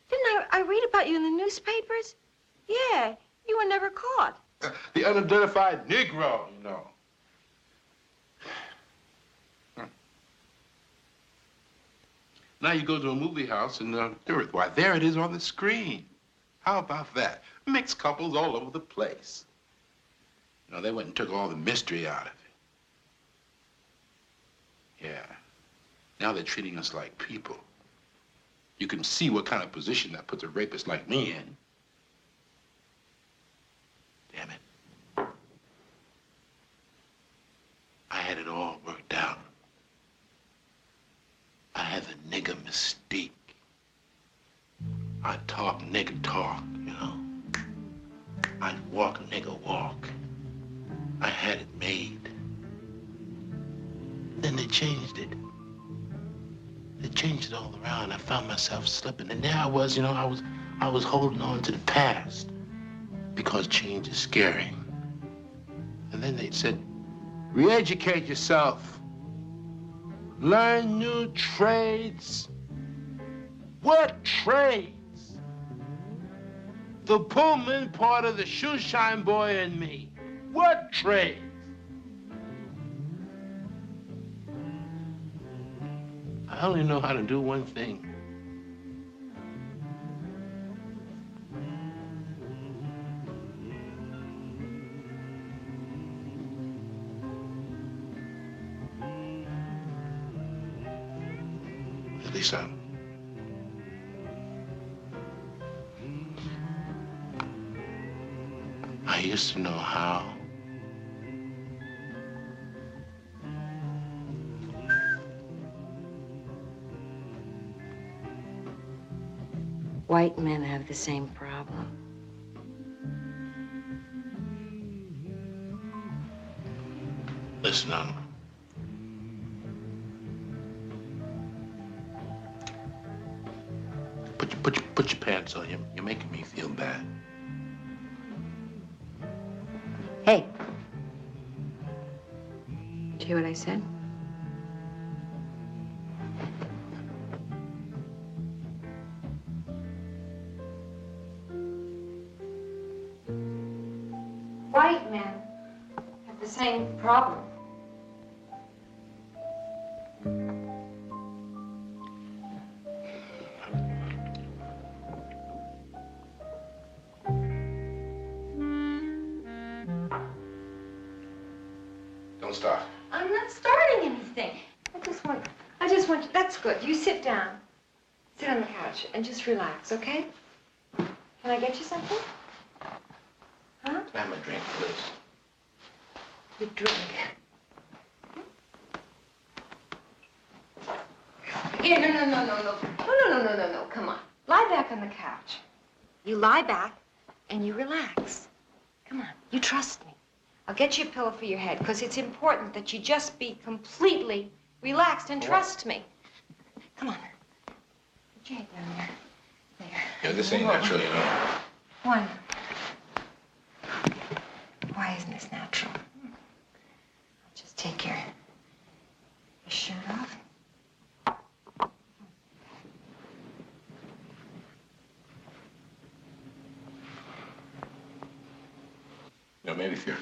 didn't I read about you in the newspapers? Yeah, you were never caught. The unidentified Negro, you know. Now you go to a movie house and why, there it is on the screen. How about that? Mixed couples all over the place. You know, they went and took all the mystery out of it. Yeah. Now they're treating us like people. You can see what kind of position that puts a rapist like me in. Damn it. I had it all worked out. I had the nigger mystique. I'd talk nigger talk, you know. I'd walk nigger walk. I had it made. Then they changed it. They changed it all around. I found myself slipping. And there I was, you know, I was holding on to the past because change is scary. And then they said, re-educate yourself. Learn new trades. What trades? The Pullman part of the shoeshine boy in me. What trades? I only know how to do one thing. At least I used to know how. White men have the same problem. Listen, put your pants on. You're making me feel bad. Hey. Did you hear what I said? White men have the same problem. Don't start. I'm not starting anything. I just want you, that's good. You sit down. Sit on the couch and just relax, okay? Can I get you something? Huh? Have a drink, please. You drink. Here, no. Come on. Lie back on the couch. You lie back and you relax. Come on. You trust me. I'll get you a pillow for your head because it's important that you just be completely relaxed and trust me. Come on. Put your head down there. There. Yeah, this ain't natural, you know. Why? Why isn't this natural? I'll just take your shirt off. You know, maybe if you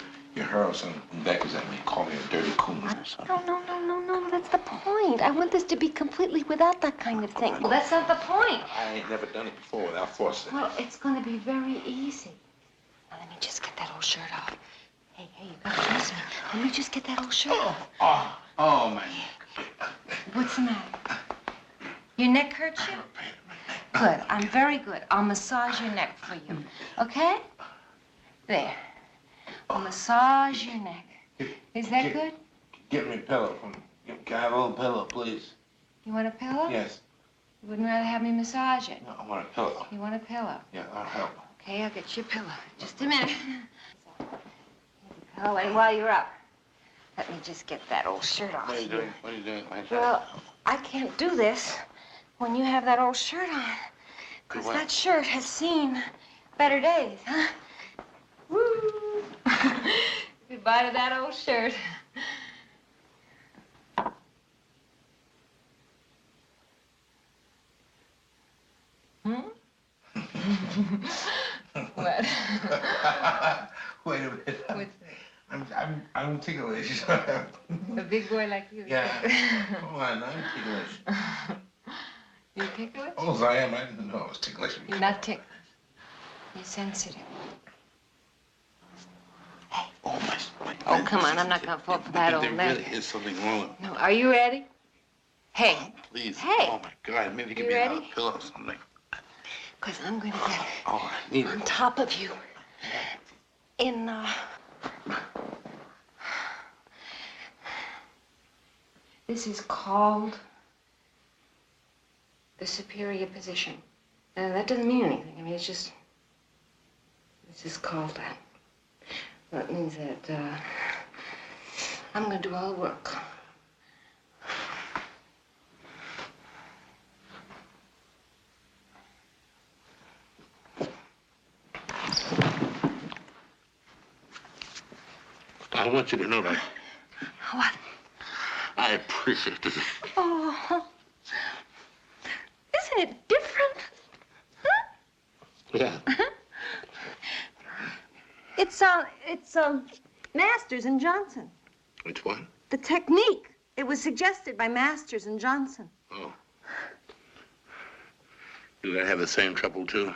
hurl some Beckers at me, call me a dirty coon or something. No, that's the point. I want this to be completely without that kind of thing. Well, that's not the point. I ain't never done it before without forcing. Well, it's going to be very easy. Now, let me just get that old shirt off. Hey, you got to trust me. Let me just get that old shirt off. Oh, man. What's the matter? Your neck hurts you? Good. I'm very good. I'll massage your neck for you. Okay? There. I'll massage your neck. Is that good? Get me a pillow. Can I have a little pillow, please? You want a pillow? Yes. You wouldn't rather have me massage it? No, I want a pillow. You want a pillow? Yeah, I'll help. Okay, I'll get you a pillow. Just a minute. Here's a pillow, and while you're up, let me just get that old shirt off. What are you doing? What are you doing? Well, I can't do this when you have that old shirt on. Because that shirt has seen better days, huh? Woo! Goodbye to that old shirt. What? Wait a minute. What's that? I'm ticklish. A big boy like you. Yeah. Come on, I'm ticklish. You ticklish? Oh, I am. I didn't know I was ticklish. You're not ticklish. You're sensitive. Hey. Oh, my. Oh, come on. I'm not going to fall for that old There neck. really is something wrong. No, are you ready? Hey. Oh, please. Hey. Oh, my God. Maybe give You me ready? another pillow or something. Because I'm going to get Oh, I need on it. top of you. This is called the superior position. That doesn't mean anything. I mean, it's just, this is called that. That means that I'm going to do all the work. I want you to know that What? I appreciate this. Oh. Isn't it different? Huh? Yeah. It's Masters and Johnson. Which one? The technique. It was suggested by Masters and Johnson. Oh. Do they have the same trouble, too?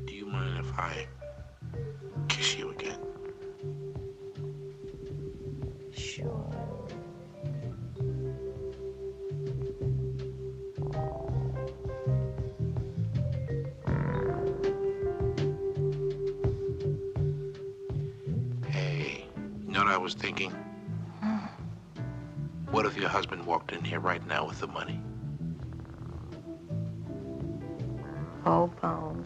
Do you mind if I kiss you again? Sure. Hey, you know what I was thinking? What if your husband walked in here right now with the money? Oh, Bone.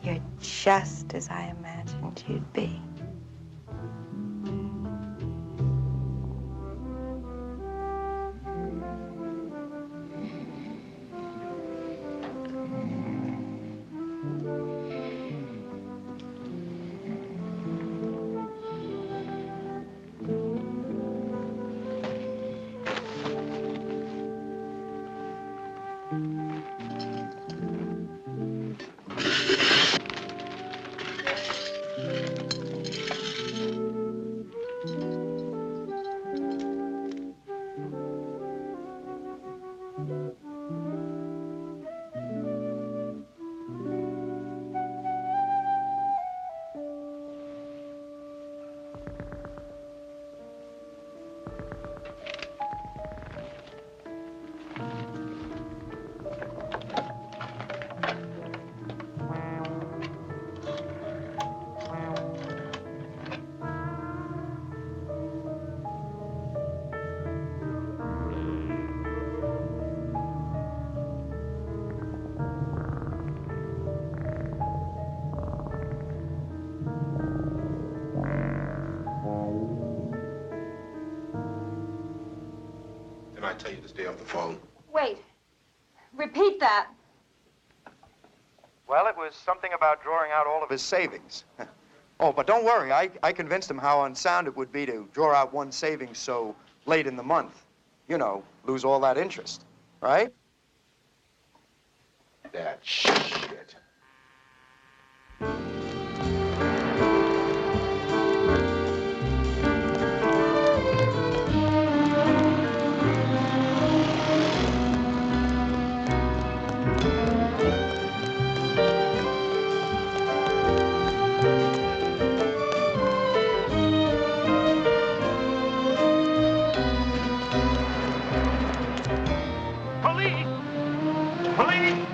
You're just as I imagined you'd be. tell you to stay off the phone? Wait. Repeat that. Well, it was something about drawing out all of his savings. Oh, but don't worry. I convinced him how unsound it would be to draw out one savings so late in the month. You know, lose all that interest, right? That shit. Police! Police!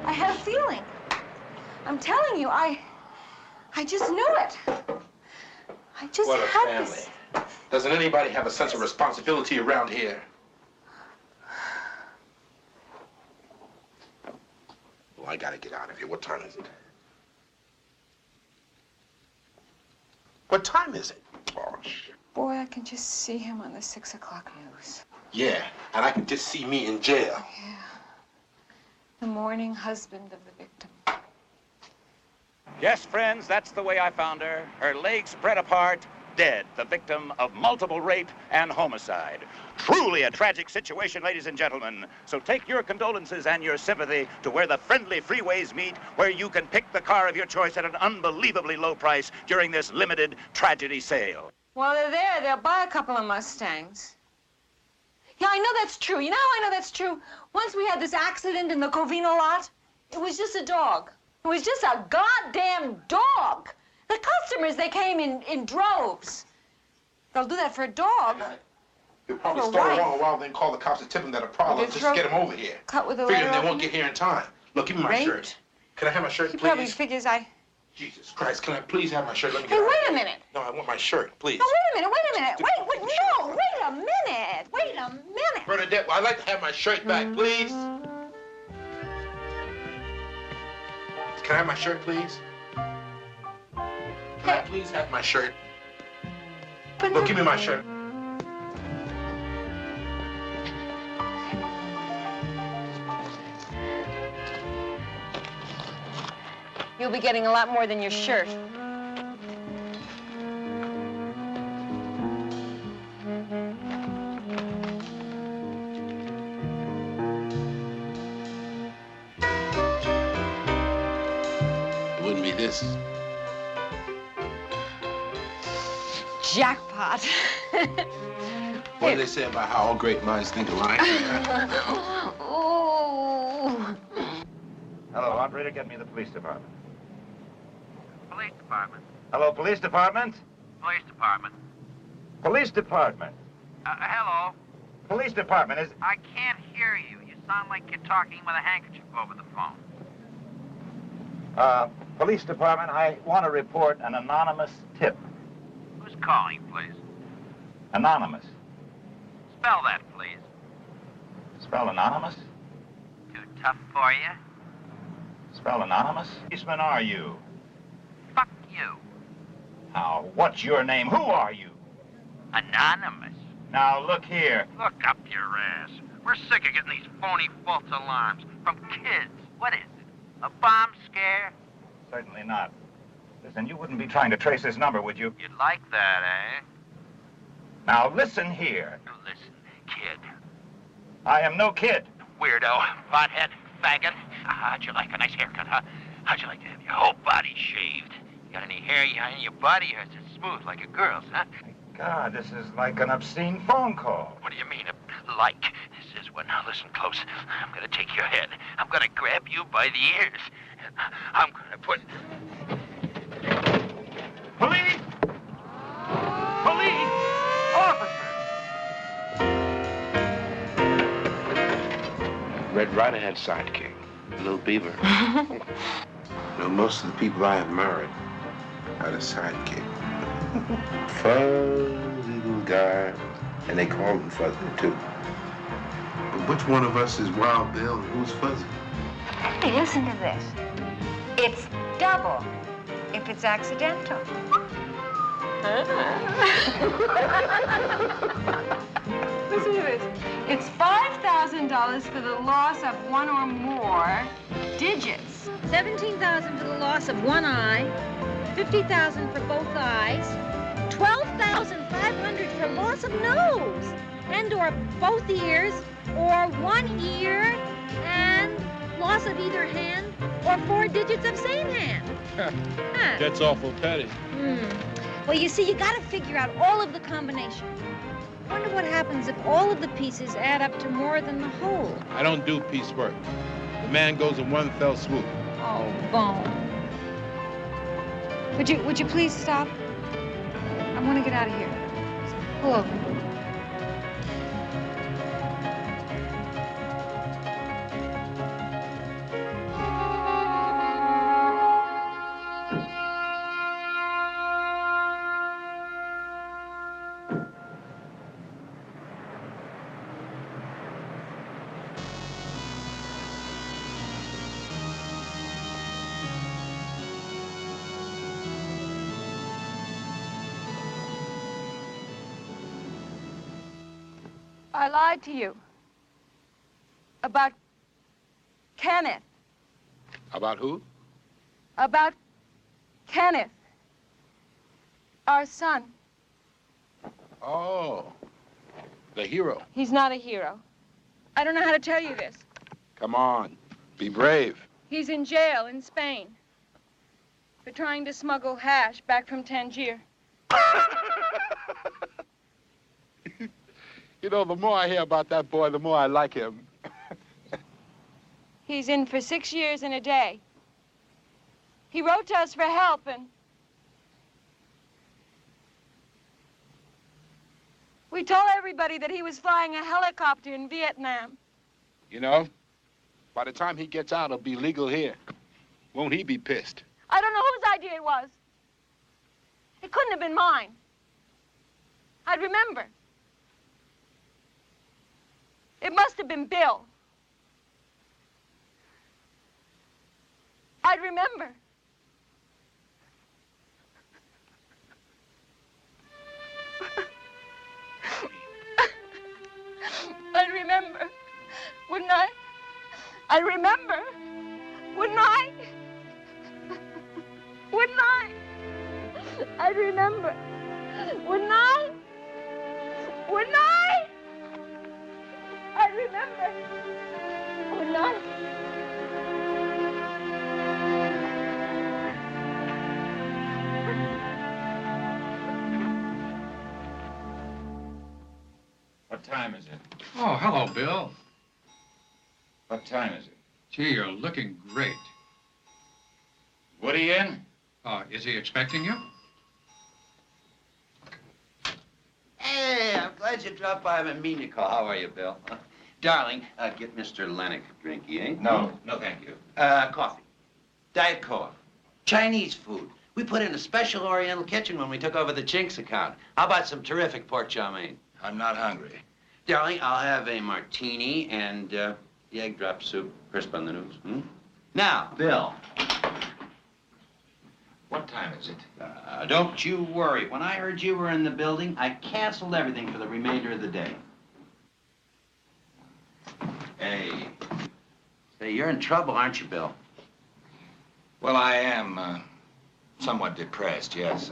I had a feeling. I'm telling you, I just knew it. I just What a had family. this. Doesn't anybody have a sense of responsibility around here? Well, I gotta get out of here. What time is it? What time is it? Oh, shit. Boy, I can just see him on the 6 o'clock news. Yeah, and I can just see me in jail. Yeah. The mourning husband of the victim. Yes, friends, that's the way I found her. Her legs spread apart, dead, the victim of multiple rape and homicide. Truly a tragic situation, ladies and gentlemen. So take your condolences and your sympathy to where the friendly freeways meet, where you can pick the car of your choice at an unbelievably low price during this limited tragedy sale. While they're there, they'll buy a couple of Mustangs. Yeah, I know that's true. You know how I know that's true? Once we had this accident in the Covino lot, it was just a dog. It was just a goddamn dog. The customers, they came in droves. They'll do that for a dog. You'll probably For start what? a wrong while then call the cops and tell them that a problem. Did Just throw- get them over here. Cut with a Figuring letter they won't opener? get here in time. Look, give me my Raped? shirt. Can I have my shirt, He please? probably figures I... Jesus Christ, can I please have my shirt? Let me Hey, get out of wait a here. minute. No, I want my shirt, please. No, wait a minute. Wait, no, wait a minute. Wait a minute. Bernadette, well, I'd like to have my shirt back, please. Can I have my shirt, please? Can I please have my shirt? Look, give me my shirt. You'll be getting a lot more than your shirt. It wouldn't be this. Jackpot. What do they say about how all great minds think alike? Oh. Hello, operator, get me the police department. Police department. Hello, police department? Police department. Police department. Hello. Police department is... I can't hear you. You sound like you're talking with a handkerchief over the phone. Police department, I want to report an anonymous tip. Who's calling, please? Anonymous. Spell that, please. Spell anonymous? Too tough for you? Spell anonymous? Policeman are you? Fuck you. Now, what's your name? Who are you? Anonymous. Now, look here. Look up your ass. We're sick of getting these phony false alarms from kids. What is it? A bomb scare? Certainly not. Listen, you wouldn't be trying to trace this number, would you? You'd like that, eh? Now, listen here. Listen, kid. I am no kid. Weirdo, pothead, faggot. How'd you like a nice haircut, huh? How'd you like to have your whole body shaved? You got any hair in your body, or is it smooth like a girl's, huh? God, this is like an obscene phone call. What do you mean, like? This is one. Now listen close. I'm gonna take your head. I'm gonna grab you by the ears. I'm gonna put... Police! Police! Officer! Red Ryder had a sidekick, Little Beaver. You know, most of the people I have married had a sidekick. Fuzzy little guy, and they called him Fuzzy, too. But which one of us is Wild Bill and who's Fuzzy? Hey, listen to this. It's double if it's accidental. Listen to this. It's $5,000 for the loss of one or more digits. $17,000 for the loss of one eye. $50,000 for both eyes. $12,500 for loss of nose, and/or both ears, or one ear, and loss of either hand, or 4 digits of same hand. That's awful petty. Well, you see, you gotta figure out all of the combinations. Wonder what happens if all of the pieces add up to more than the whole. I don't do piecework. The man goes in one fell swoop. Oh, Bone. Would you please stop? I want to get out of here. Pull over. I lied to you. About Kenneth. About who? About Kenneth. Our son. Oh, the hero. He's not a hero. I don't know how to tell you this. Come on, be brave. He's in jail in Spain for trying to smuggle hash back from Tangier. You know, the more I hear about that boy, the more I like him. He's in for 6 years and a day. He wrote to us for help, and we told everybody that he was flying a helicopter in Vietnam. You know, by the time he gets out, it'll be legal here. Won't he be pissed? I don't know whose idea it was. It couldn't have been mine. I'd remember. It must have been Bill. I'd remember. I'd remember, wouldn't I? I'd remember, wouldn't I? Wouldn't I? I'd remember, wouldn't I? Wouldn't I? I'd remember, wouldn't I? What time is it? Oh, hello, Bill. What time is it? Gee, you're looking great. Woody in? Is he expecting you? Hey, I'm glad you dropped by. I've been meaning to call. How are you, Bill? Darling, get Mr. Lennox a drinky, eh? No, thank you. Coffee. Diet Coke. Chinese food. We put in a special Oriental kitchen when we took over the Chinks account. How about some terrific pork chow mein? I'm not hungry. Darling, I'll have a martini and the egg drop soup, crisp on the news. Now, Bill. What time is it? Don't you worry. When I heard you were in the building, I canceled everything for the remainder of the day. Hey. Say, you're in trouble, aren't you, Bill? Well, I am somewhat depressed, yes.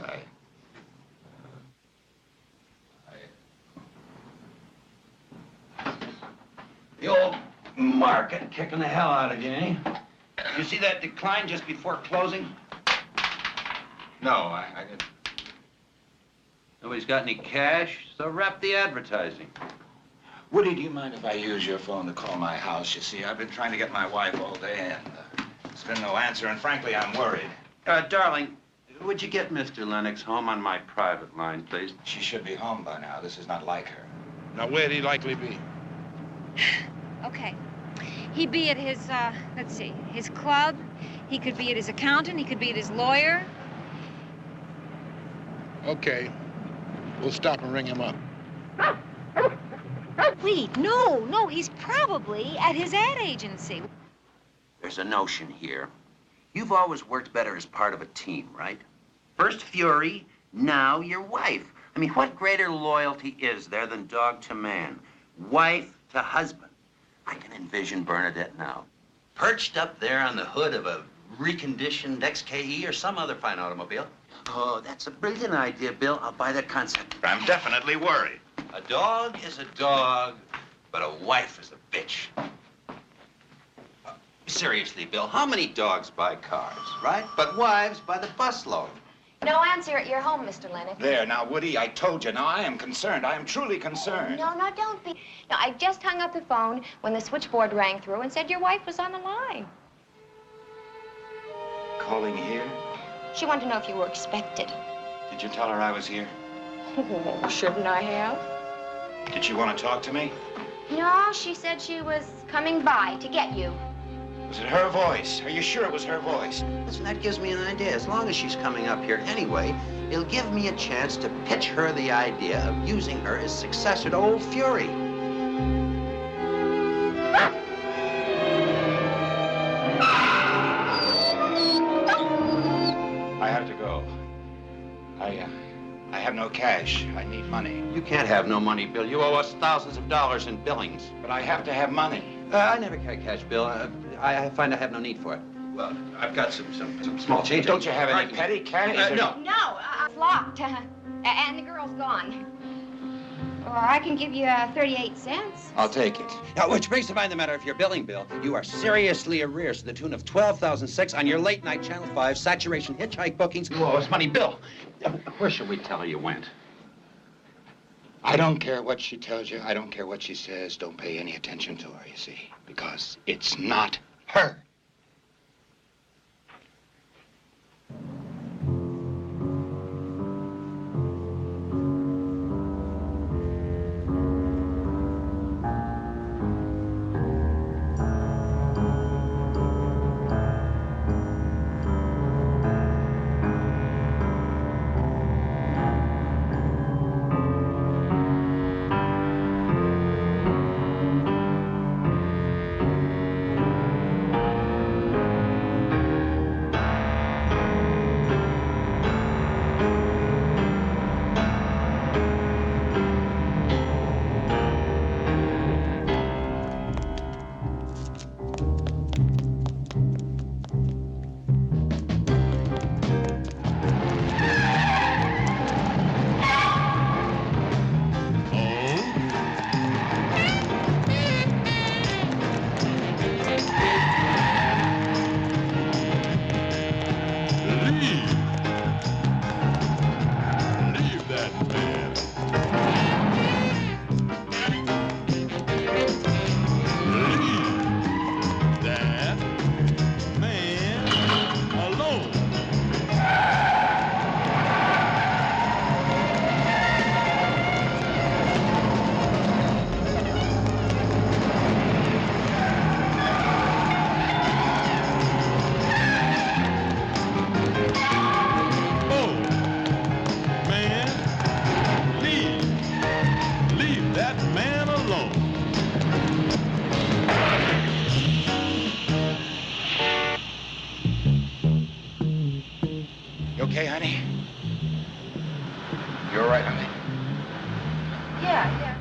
The old market kicking the hell out of you, eh? You see that decline just before closing? No, I didn't. Nobody's got any cash, so wrap the advertising. Woody, do you mind if I use your phone to call my house? You see, I've been trying to get my wife all day, and there's been no answer, and frankly, I'm worried. Darling, would you get Mr. Lennox home on my private line, please? She should be home by now. This is not like her. Now, where'd he likely be? Okay. He'd be at his, let's see, his club. He could be at his accountant. He could be at his lawyer. Okay. We'll stop and ring him up. Wait, no, he's probably at his ad agency. There's a notion here. You've always worked better as part of a team, right? First Fury, now your wife. I mean, what greater loyalty is there than dog to man? Wife to husband. I can envision Bernadette now, perched up there on the hood of a reconditioned XKE or some other fine automobile. Oh, that's a brilliant idea, Bill. I'll buy that concept. I'm definitely worried. A dog is a dog, but a wife is a bitch. Seriously, Bill, how many dogs buy cars, right? But wives buy the busload. No answer at your home, Mr. Lennox. There, now, Woody, I told you. Now, I am concerned. I am truly concerned. No, don't be. No, I just hung up the phone when the switchboard rang through and said your wife was on the line. Calling here? She wanted to know if you were expected. Did you tell her I was here? Oh, shouldn't I have? Did she want to talk to me? No, she said she was coming by to get you. Was it her voice? Are you sure it was her voice? Listen, that gives me an idea. As long as she's coming up here anyway, it'll give me a chance to pitch her the idea of using her as successor to old Fury. I have to go. I have no cash. I need money. You can't have no money, Bill. You owe us thousands of dollars in billings. But I have to have money. I never carry cash, Bill. I find I have no need for it. Well, I've got some small change. Don't you have any petty cash? No. No, it's locked. And the girl's gone. Or I can give you 38 cents. I'll take it. Now, which brings to mind the matter of your billing, Bill. You are seriously arrears to the tune of $12,006 on your late night Channel 5 saturation hitchhike bookings. You owe us money, Bill. Where should we tell her you went? I don't care what she tells you. I don't care what she says. Don't pay any attention to her, you see, because it's not her. You okay, honey? You all right, honey? Yeah.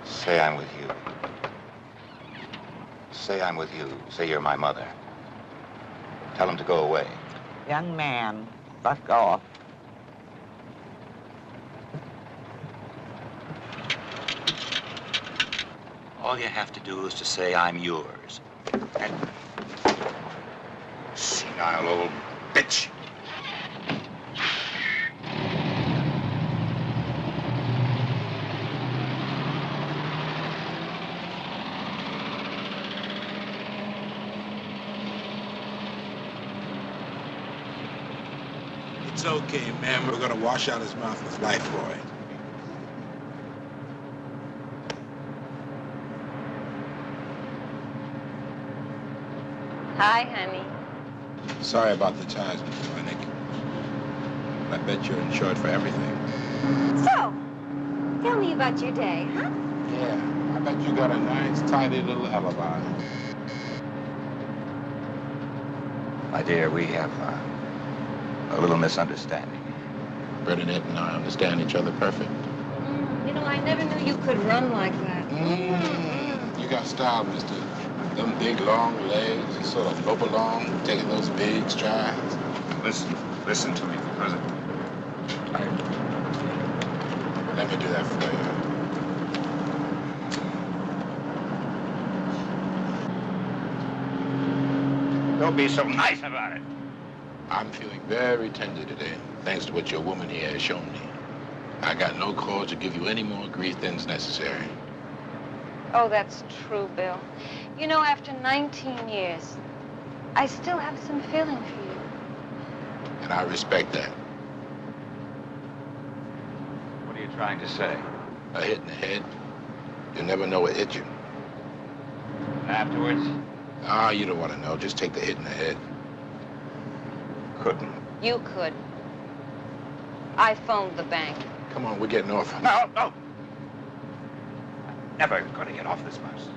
Say I'm with you. Say I'm with you. Say you're my mother. Tell him to go away. Young man, fuck off. All you have to do is to say, I'm yours. And... senile old bitch. It's okay, man. We're gonna wash out his mouth with Lifebuoy. Hi, honey. Sorry about the tires, Mr. Lennick. I bet you're insured for everything. So, tell me about your day, huh? Yeah, I bet you got a nice, tidy little alibi. My dear, we have a little misunderstanding. Bernadette and I understand each other perfect. You know, I never knew you could run like that. You got style, mister. Them big, long legs, you sort of lope along, taking those big strides. Listen to me, because Let me do that for you. don't be so nice about it. I'm feeling very tender today, thanks to what your woman here has shown me. I got no cause to give you any more grief than's necessary. Oh, that's true, Bill. You know, after 19 years, I still have some feeling for you. And I respect that. What are you trying to say? A hit in the head, you never know what hit you. Afterwards? Ah, you don't want to know. Just take the hit in the head. Couldn't. You could. I phoned the bank. Come on, we're getting off. No. Never going to get off this bus.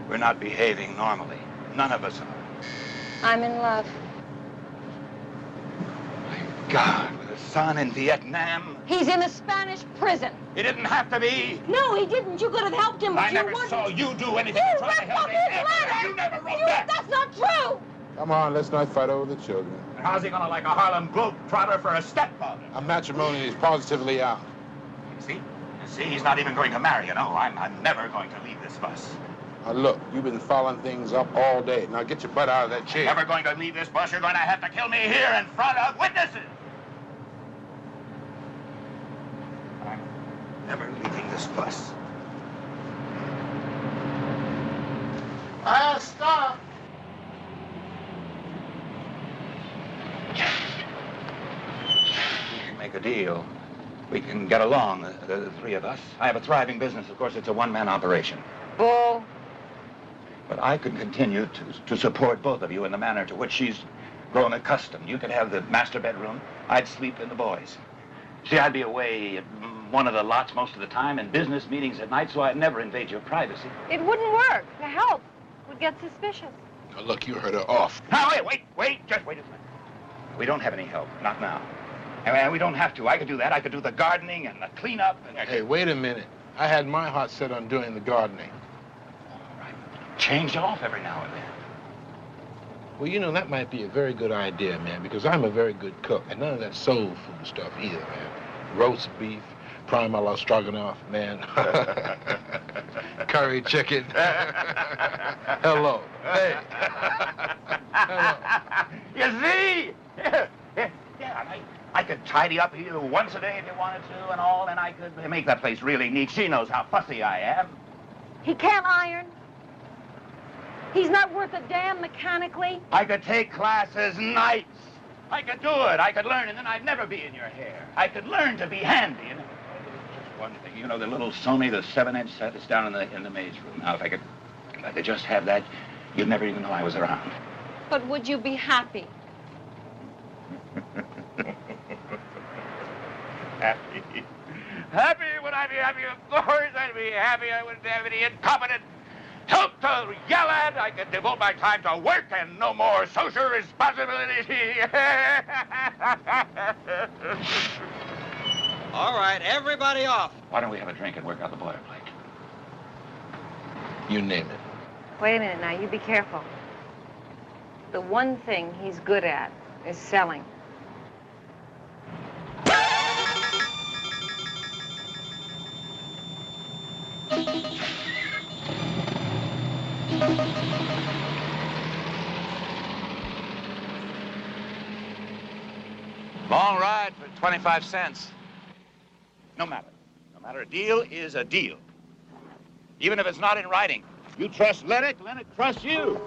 We're not behaving normally. None of us are. I'm in love. My God, with a son in Vietnam. He's in a Spanish prison. He didn't have to be. No, he didn't. You could have helped him, but I you never wouldn't. saw you do anything You to try to ripped help up me. his Ever. letter. You never wrote that. That's not true. Come on, let's not fight over the children. How's he gonna like a Harlem Globetrotter for a stepfather? Our matrimony is positively out. You see, he's not even going to marry, you know. I'm never going to leave this bus. Now look, you've been following things up all day. Now get your butt out of that chair. Never going to leave this bus. You're going to have to kill me here in front of witnesses. I'm never leaving this bus. I'll stop. We can make a deal. We can get along, the three of us. I have a thriving business. Of course, it's a one-man operation. Bull. But I could continue to support both of you in the manner to which she's grown accustomed. You could have the master bedroom. I'd sleep in the boys'. See, I'd be away at one of the lots most of the time and business meetings at night, so I'd never invade your privacy. It wouldn't work. The help would get suspicious. Now look, you heard her off. Now, wait, just wait a minute. We don't have any help, not now. And we don't have to. I could do that. I could do the gardening and the cleanup. And Hey, wait a minute. I had my heart set on doing the gardening. All right. Change off every now and then. Well, you know, that might be a very good idea, man, because I'm a very good cook, and none of that soul food stuff either, man. Roast beef, prime a la stroganoff, man. Curry chicken. Hello. Hey. Hello. You see? Yeah, I could tidy up here once a day if you wanted to and all, and I could make that place really neat. She knows how fussy I am. He can't iron. He's not worth a damn mechanically. I could take classes nights. I could do it. I could learn, and then I'd never be in your hair. I could learn to be handy. And just one thing, you know, the little Sony, the 7-inch set is down in the maid's room. Now, if I could just have that, you'd never even know I was around. But would you be happy? Happy. Happy? Would I be happy? Of course I'd be happy. I wouldn't have any incompetent help to yell at. I could devote my time to work and no more social responsibility. All right, everybody off. Why don't we have a drink and work out the boilerplate? You name it. Wait a minute now. You be careful. The one thing he's good at is selling. Long ride for 25 cents. No matter. No matter. A deal is a deal. Even if it's not in writing. You trust Lennox, Lennox trusts you.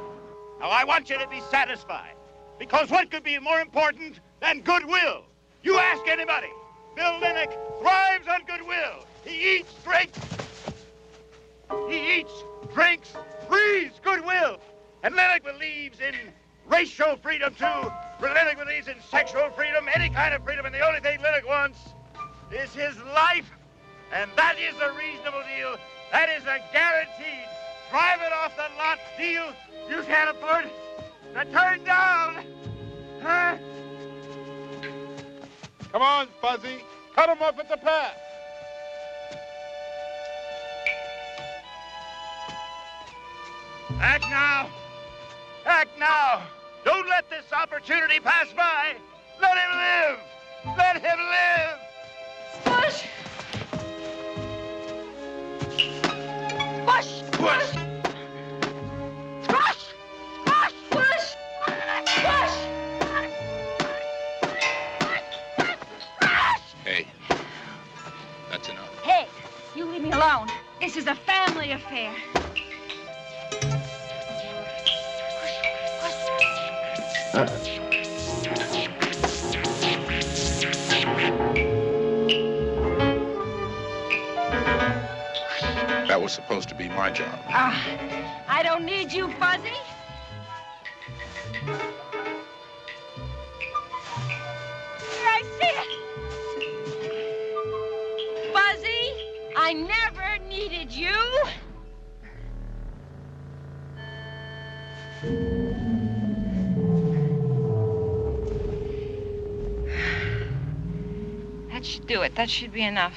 Now, I want you to be satisfied. Because what could be more important than goodwill? You ask anybody. Bill Lennox thrives on goodwill. He eats, drinks. He eats, drinks, breathes goodwill. And Lennox believes in racial freedom, too. Lennox believes in sexual freedom, any kind of freedom, and the only thing Lennox wants is his life. And that is a reasonable deal. That is a guaranteed drive it off the lot deal you can't afford to turn down. Huh? Come on, Fuzzy. Cut him off at the pass. Act now. Act now. Don't let this opportunity pass by. Let him live. Let him live. Push. Push. Push. Push. Push. Push. Push. Hey, that's enough. Hey, you leave me alone. This is a family affair. That was supposed to be my job. I don't need you, Fuzzy. Here, I see it. Fuzzy, I never needed you. That should do it. That should be enough.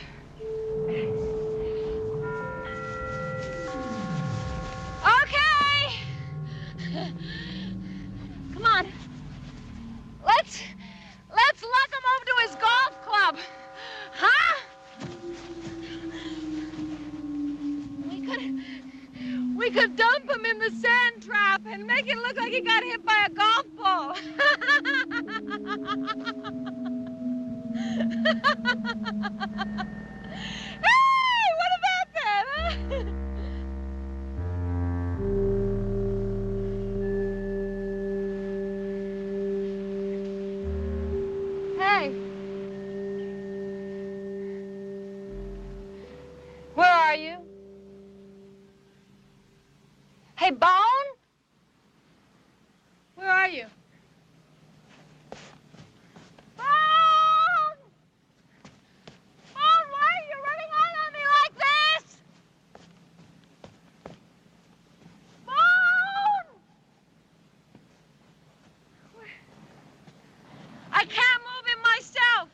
Okay. Come on. Let's lock him over to his golf club. Huh? We could dump him in the sand trap and make it look like he got hit by a golf ball. Hey, what about that, huh? Hey. Where are you? Hey, Bone? Where are you? Bone! Bone, why are you running out on me like this? Bone! I can't move him myself.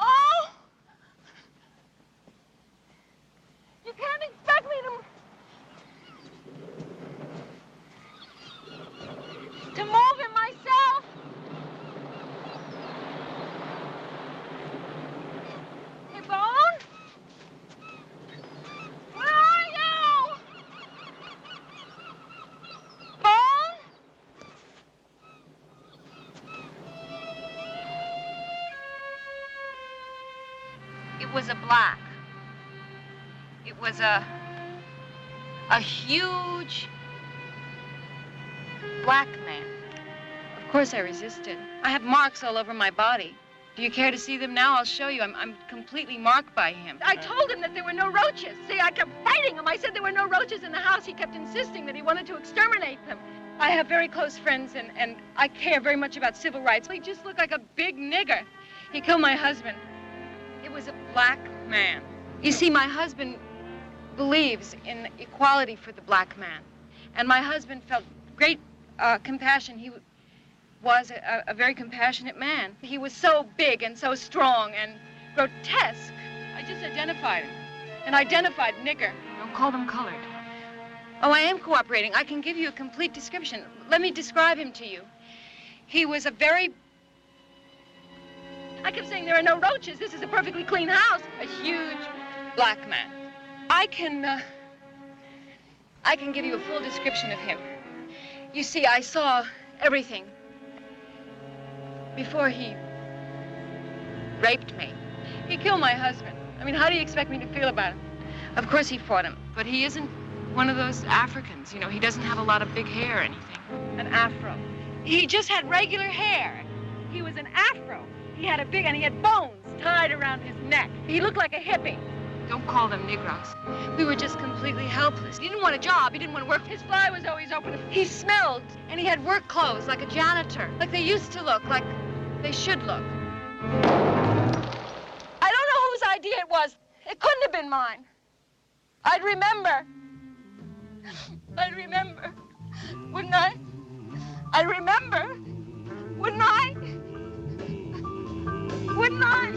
Oh! You can't expect me to move him myself. Hey, Bone? Where are you? Bone? It was a black. It was a huge black man. Of course I resisted. I have marks all over my body. Do you care to see them now? I'll show you. I'm completely marked by him. I told him that there were no roaches. See, I kept fighting him. I said there were no roaches in the house. He kept insisting that he wanted to exterminate them. I have very close friends, and I care very much about civil rights. He just looked like a big nigger. He killed my husband. It was a black man. You see, my husband believes in equality for the black man. And my husband felt great compassion. He was a very compassionate man. He was so big and so strong and grotesque. I just identified him. And identified nigger. Don't call them colored. Oh, I am cooperating. I can give you a complete description. Let me describe him to you. He was a very I kept saying there are no roaches. This is a perfectly clean house. A huge black man. I can give you a full description of him. You see, I saw everything before he raped me. He killed my husband. I mean, how do you expect me to feel about him? Of course he fought him, but he isn't one of those Africans. You know, he doesn't have a lot of big hair or anything. An afro. He just had regular hair. He was an afro. He had and he had bones tied around his neck. He looked like a hippie. Don't call them Negroes. We were just completely helpless. He didn't want a job. He didn't want to work. His fly was always open. He smelled, and he had work clothes like a janitor, like they used to look, like they should look. I don't know whose idea it was. It couldn't have been mine. I'd remember. I'd remember. Wouldn't I? I'd remember. Wouldn't I? Wouldn't I?